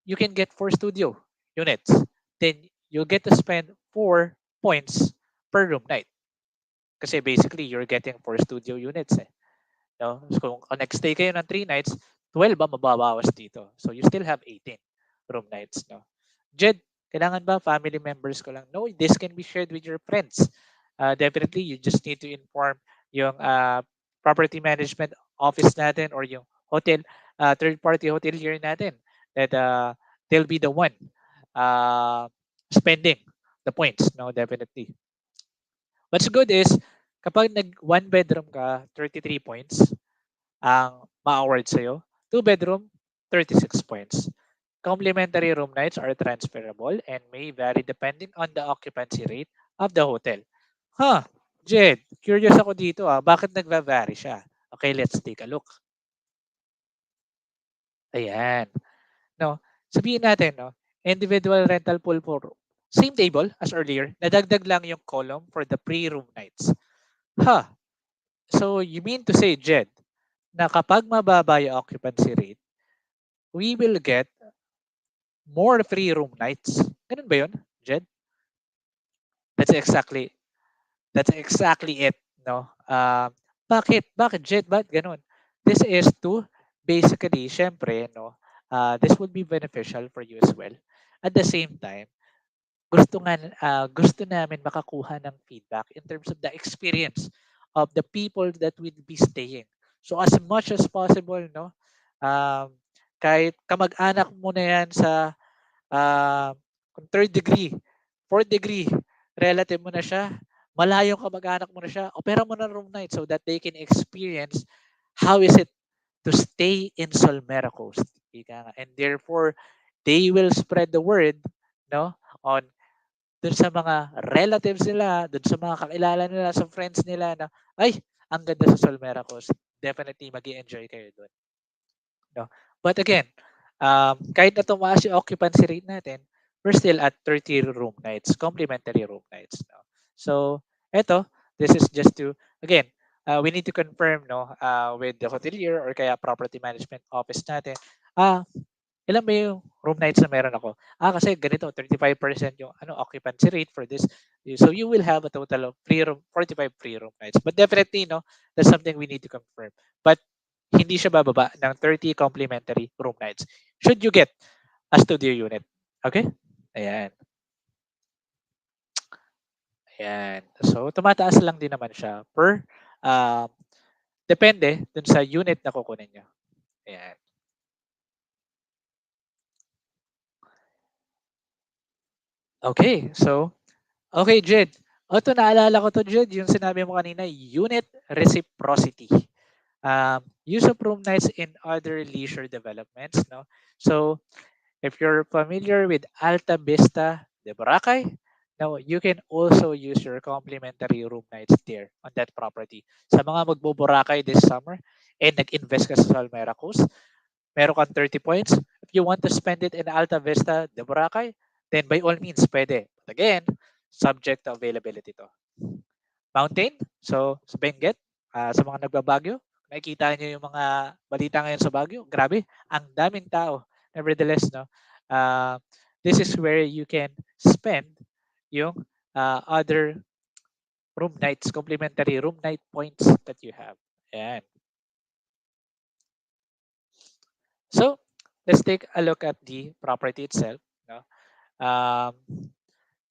you can get 4 studio units. Then, you'll get to spend 4 points per room night. Kasi basically, you're getting 4 studio units eh. No? So, kung nag-stay kayo ng 3 nights, 12 ba mababawas dito? So, you still have 18 room nights. No? Jed, kailangan ba family members ko lang? No, this can be shared with your friends. Definitely, you just need to inform yung property management office natin or yung hotel, third-party hotelier natin that they'll be the one uh, spending the points. No, definitely. What's good is, kapag nag one bedroom ka, 33 points ang ma-award sa'yo. Two bedroom, 36 points. Complimentary room nights are transferable and may vary depending on the occupancy rate of the hotel. Huh, Jed, curious ako dito bakit nagva-vary siya? Okay, let's take a look. Ayan. No, sabihin natin, no, individual rental pool for same table as earlier, nadagdag lang yung column for the pre-room nights. Huh, so you mean to say, Jed, na kapag mababa yung occupancy rate, we will get more free room nights. Ganun ba yun, Jed? That's exactly that's exactly it, no? Bakit? Bakit, Jed? Bakit ganun? This is to basically, syempre, no, this would be beneficial for you as well. At the same time, gusto namin makakuha ng feedback in terms of the experience of the people that will be staying. So as much as possible, no, um, kahit kamag-anak mo na yan sa kung third degree, fourth degree, relative mo na siya, malayong kamag-anak mo na siya, opera mo ng room night so that they can experience how is it to stay in Solmera Coast. Ika nga. And therefore, they will spread the word, no, on dun sa mga relatives nila, dun sa mga kakilala nila, sa friends nila na, ay, ang ganda sa Solmera Coast. Definitely, mag-enjoy kayo dun. No? But again, kahit na tumaas yung occupancy rate natin, we're still at 30 room nights, complimentary room nights. No? So, eto, this is just to, again, we need to confirm no with the hotelier or kaya property management office natin, ilan ba yung room nights na meron ako? Kasi ganito, 35% yung occupancy rate for this. So you will have a total of 45 free room nights. But definitely, no, that's something we need to confirm. But hindi siya bababa ng 30 complimentary room nights. Should you get a studio unit. Okay? Ayan. Ayan. So, tumataas lang din naman siya per, depende dun sa unit na kukunin nyo. Ayan. Okay. So, okay, Jed. Ito, naalala ko to, Jed, yung sinabi mo kanina, unit reciprocity. Use of room nights in other leisure developments. No? So, if you're familiar with Alta Vista de Boracay, now you can also use your complimentary room nights there on that property. Sa mga magbo-Boracay this summer and nag-invest ka sa Solmera Coast, meron kang 30 points. If you want to spend it in Alta Vista de Boracay, then by all means, pwede. But again, subject to availability to. Mountain, so sa Benguet, sa mga nagbabagyo, nakikita niyo yung mga balita ngayon sa Baguio. Grabe, ang daming tao. Nevertheless, no, uh, this is where you can spend yung other room nights, complimentary room night points that you have. And so let's take a look at the property itself. No? Um,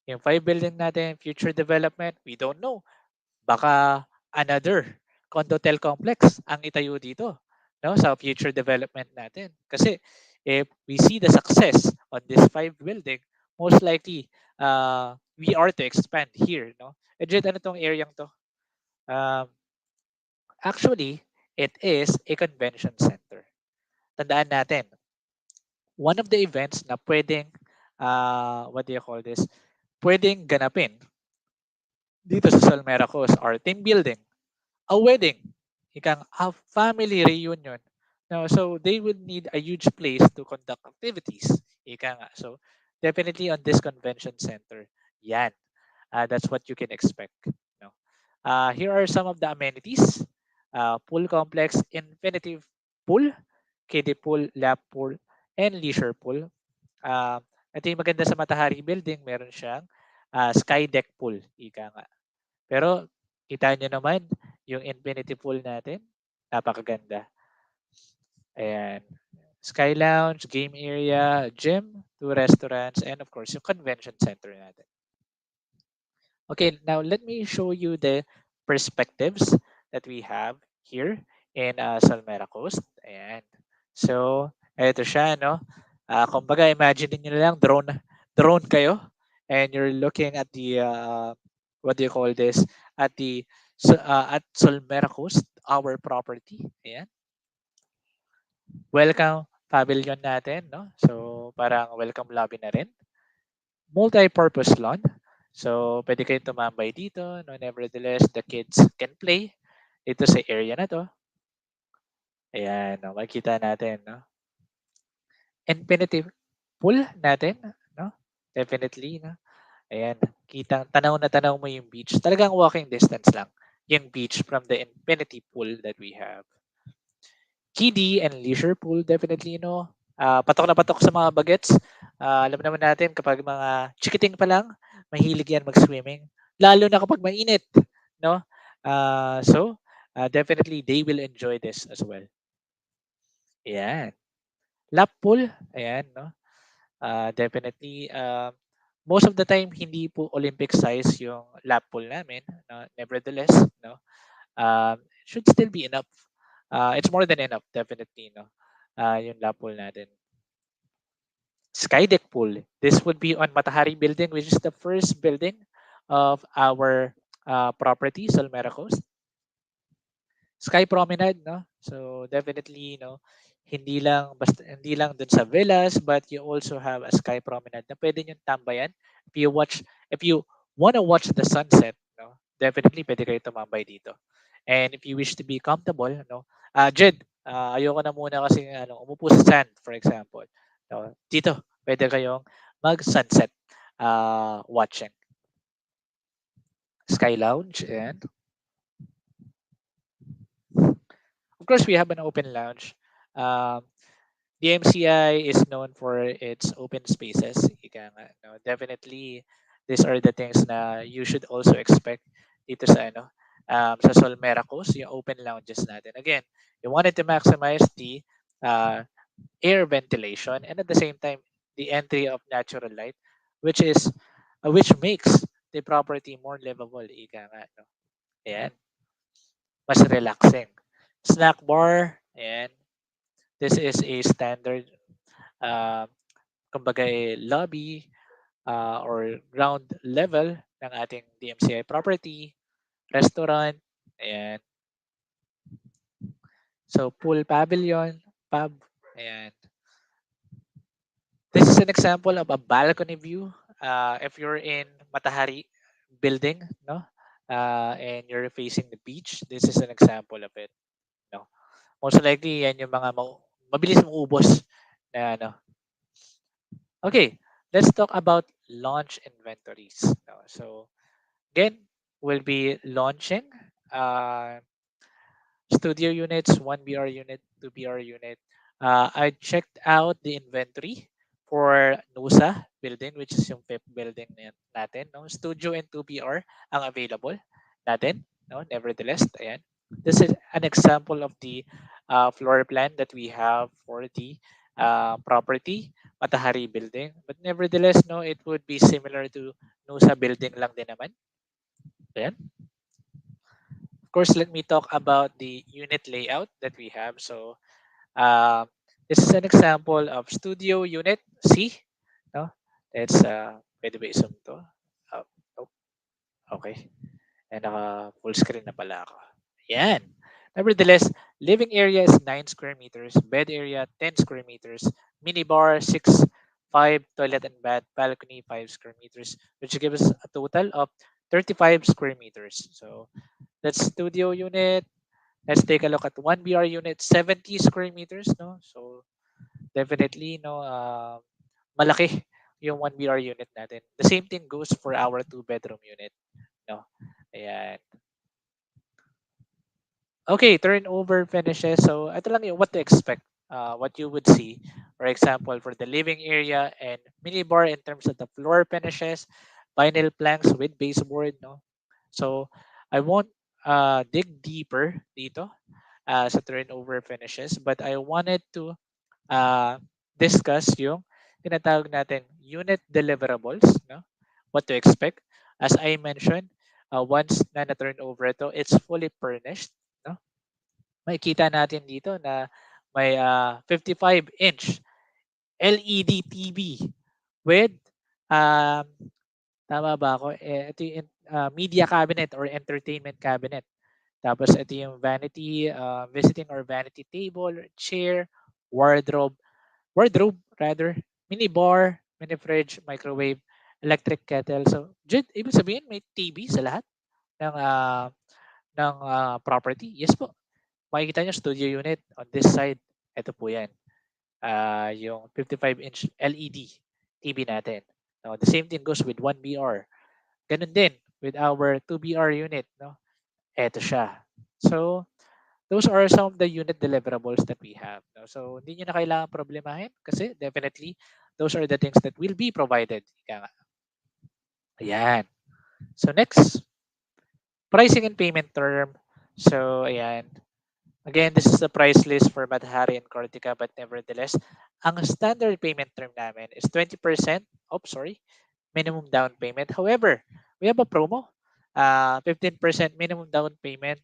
yung 5 building natin, future development, we don't know. Baka another condotel complex ang itayo dito, no, sa future development natin. Kasi if we see the success on this 5 building, most likely we are to expand here, no. Eh, Jed, ano tong area to? Um, Actually, it is a convention center. Tandaan natin, one of the events na pwedeng, what do you call this, pwedeng ganapin dito sa Solmera Coast or team building, a wedding, a family reunion. No, so they would need a huge place to conduct activities. So definitely on this convention center, yan. That's what you can expect. No. Here are some of the amenities. Pool complex, infinity pool, kiddie pool, lap pool, and leisure pool. Uh, Ito yung maganda sa Matahari Building. Meron siyang sky deck pool. Ika nga. Pero kita nyo naman yung infinity pool natin. Napakaganda. Ayan. Sky Lounge, game area, gym, 2 restaurants, and of course, yung convention center natin. Okay, now let me show you the perspectives that we have here in Solmera Coast. Ayan. So, ito siya, no? Kumbaga, imagine niyo na lang, drone kayo, and you're looking at the, what do you call this, at the, at Solmera Coast, our property. Ayan. Welcome pavilion natin, no? So, parang welcome lobby na rin. Multi-purpose lawn. So, pwede kayo tumambay dito. No? Nevertheless, the kids can play dito sa area na to. Ayan, no? Makikita natin, no? Infinity pool natin, no? Definitely, no? Ayan, tanaw na tanaw mo yung beach. Talagang walking distance lang yung beach from the infinity pool that we have. Kiddie and leisure pool, definitely, no? Patok na patok sa mga bagets. Alam naman natin kapag mga chikiting pa lang, mahilig yan mag-swimming. Lalo na kapag mainit, no? Definitely they will enjoy this as well. Ayan. Lap pool, ayan, no? Definitely, most of the time, hindi po Olympic size yung lap pool namin. No? Nevertheless, no? It should still be enough. It's more than enough, definitely, no? Yung lap pool natin. Sky deck pool. This would be on Matahari Building, which is the first building of our property, Solmera Coast. Sky Promenade, no? So definitely, hindi lang dun sa villas, but you also have a Sky Promenade na pwede nyo tambayan. If you wanna watch the sunset, no? Definitely pwede kayo tumambay dito. And if you wish to be comfortable, no? Jed, ayoko na muna kasi umupo sa sand, for example. No? Dito, pwede kayong mag-sunset watching. Sky Lounge and of course we have an open lounge. Um, the MCI is known for its open spaces. Ika nga, no? Definitely, these are the things na you should also expect dito sa Solmera Coast, yung open lounges natin. Again, you wanted to maximize the uh, air ventilation and at the same time, the entry of natural light, which makes the property more livable. Ika nga, no? Ayan, mas relaxing. Snack bar, ayan. This is a standard uh, kumbaga lobby or ground level ng ating DMCI property, restaurant, ayan. So pool pavilion, pub, ayan. This is an example of a balcony view. If you're in Matahari building, no, and you're facing the beach, this is an example of it. No, most likely yan yung mga mabilis maubos na ano. Okay, let's talk about launch inventories. So again, we'll be launching uh, studio units, 1 BR unit, 2 BR unit. I checked out the inventory for NUSA building, which is yung fifth building natin. No? Studio and 2BR ang available natin. No? Nevertheless, ayan. This is an example of the floor plan that we have for the property, Matahari building. But nevertheless, no, it would be similar to NUSA building lang din naman. Ayan. Of course, let me talk about the unit layout that we have. So, this is an example of studio unit C. No, it's pwede ba isum to? Oh, okay. And full screen na pala ako. Yan. Nevertheless, living area is 9 square meters, bed area 10 square meters, minibar 6, 5, toilet and bath, balcony 5 square meters, which gives a total of 35 square meters. So that's studio unit. Let's take a look at 1BR unit, 70 square meters. No, so definitely no, malaki yung 1BR unit natin. The same thing goes for our 2-bedroom unit. No, ayan. Okay, turnover finishes. So ito lang yung what to expect. What you would see, for example, for the living area and minibar in terms of the floor finishes, vinyl planks with baseboard. No, so I won't dig deeper dito sa turnover finishes, but I wanted to uh, discuss yung tinatawag natin unit deliverables. No, what to expect. As I mentioned, once na na-turn over ito, it's fully furnished. No? Makikita natin dito na may 55-inch LED TV with um, tama ba ako? Ito yung media cabinet or entertainment cabinet. Tapos ito yung vanity, visiting or vanity table, chair, wardrobe, wardrobe rather, mini bar, mini fridge, microwave, electric kettle. So, ibig sabihin may TV sa lahat ng property. Yes po. Makikita nyo studio unit on this side. Ito po yan. Yung 55-inch LED TV natin. No, the same thing goes with 1BR. Ganun din with our 2BR unit. No? Ito siya. So, those are some of the unit deliverables that we have. No? So, hindi nyo na kailangan problemahin kasi definitely those are the things that will be provided. Ika nga. Ayan. So, next, pricing and payment term. So, ayan. Again, this is the price list for Matahari and Cortica, but nevertheless, ang standard payment term namin is 20%, minimum down payment. However, we have a promo, 15% minimum down payment.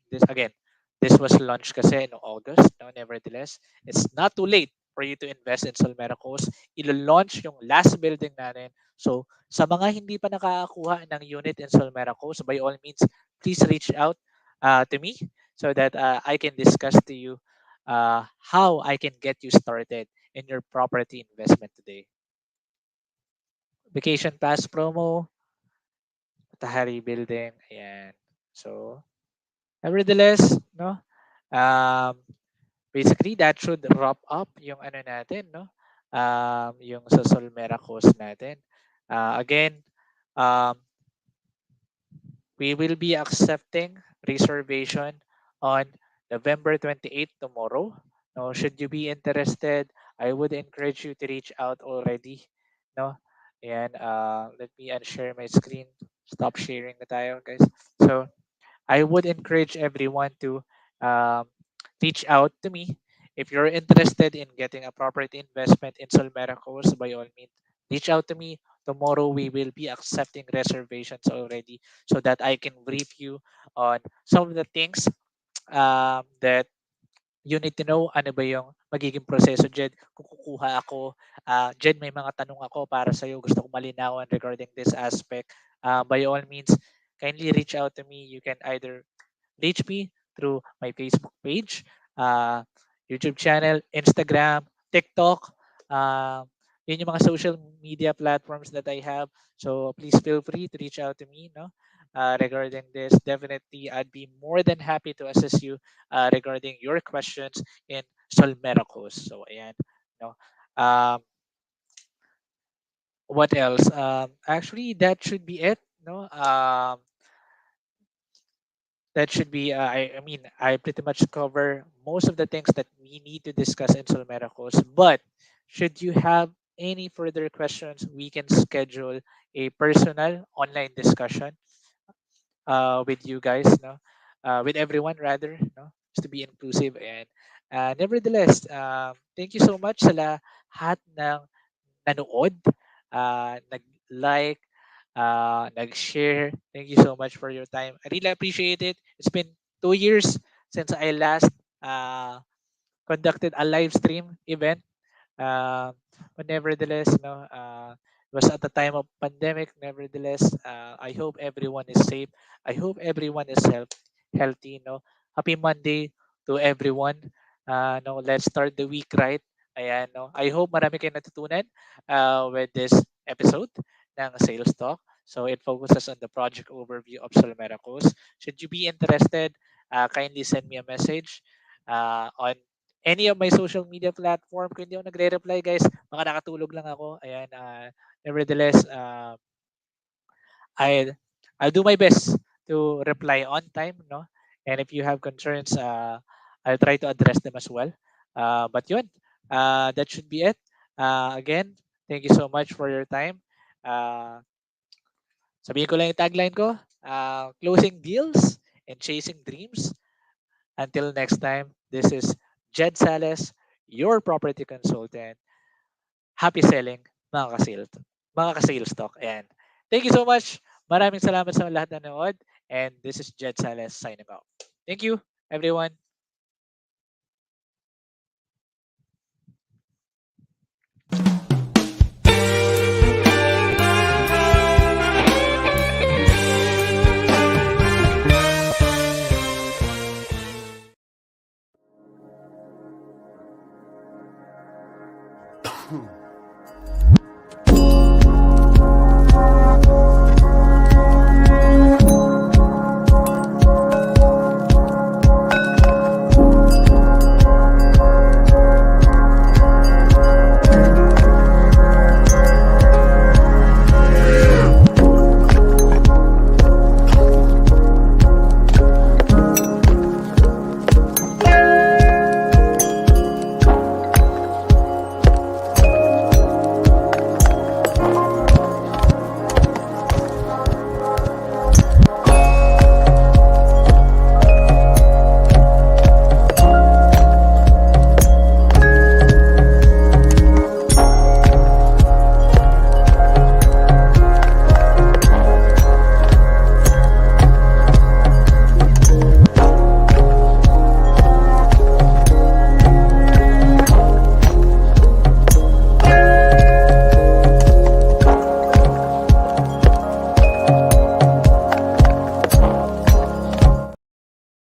This was launched kasi in August. No, nevertheless, it's not too late for you to invest in Solmera Coast. Ilo-launch yung last building natin. So, sa mga hindi pa nakakakuha ng unit in Solmera Coast, by all means, please reach out to me so that I can discuss to you how I can get you started in your property investment today. Vacation pass promo, Tahari building, ayan. So, nevertheless, no, um, basically that should wrap up yung ano natin, no, yung sa Solmera Coast natin. Again, um, we will be accepting reservation on November 28th tomorrow. No, should you be interested, I would encourage you to reach out already. No, and let me unshare my screen. Stop sharing na tayo, guys. So I would encourage everyone to um, reach out to me if you're interested in getting a property investment in Solmera Coast. By all means, reach out to me. Tomorrow we will be accepting reservations already so that I can brief you on some of the things that you need to know. Ano ba yung magiging proseso dyan? Kung kukuha ako, dyan may mga tanong ako para sa'yo. Gusto ko malinawan regarding this aspect. By all means, kindly reach out to me. You can either reach me through my Facebook page, uh, YouTube channel, Instagram, TikTok. Uh, yun yung mga social media platforms that I have. So please feel free to reach out to me, no? Regarding this, definitely I'd be more than happy to assist you regarding your questions in Solmera Coast. So ayan, no. Um, what else? Actually, that should be it. No. That should be I mean I pretty much cover most of the things that we need to discuss in Solmera Coast. But should you have any further questions, we can schedule a personal online discussion with you guys, no? With everyone rather, no? Just to be inclusive. And nevertheless, thank you so much sa lahat ng nanood, nag-like, nag-share. Thank you so much for your time. I really appreciate it. It's been 2 years since I last uh, conducted a live stream event. Uh, but nevertheless, it was at the time of pandemic. Nevertheless, I hope everyone is safe. I hope everyone is healthy. No, happy Monday to everyone. No, let's start the week right. Ayan, no. I hope marami kayong natutunan with this episode ng Sales Talk. So it focuses on the project overview of Solmera Coast. Should you be interested, kindly send me a message on any of my social media platform. Kung hindi ako nagre-reply, guys, baka nakatulog lang ako. Ayan, nevertheless, I'll, I'll do my best to reply on time, no? And if you have concerns, I'll try to address them as well. But yun, that should be it. Again, thank you so much for your time. Uh, Sabihin ko lang yung tagline ko, closing deals and chasing dreams. Until next time, this is Jed Sales, your property consultant. Happy selling, mga ka-sales talk. And thank you so much. Maraming salamat sa lahat na nanood. And this is Jed Sales signing off. Thank you, everyone.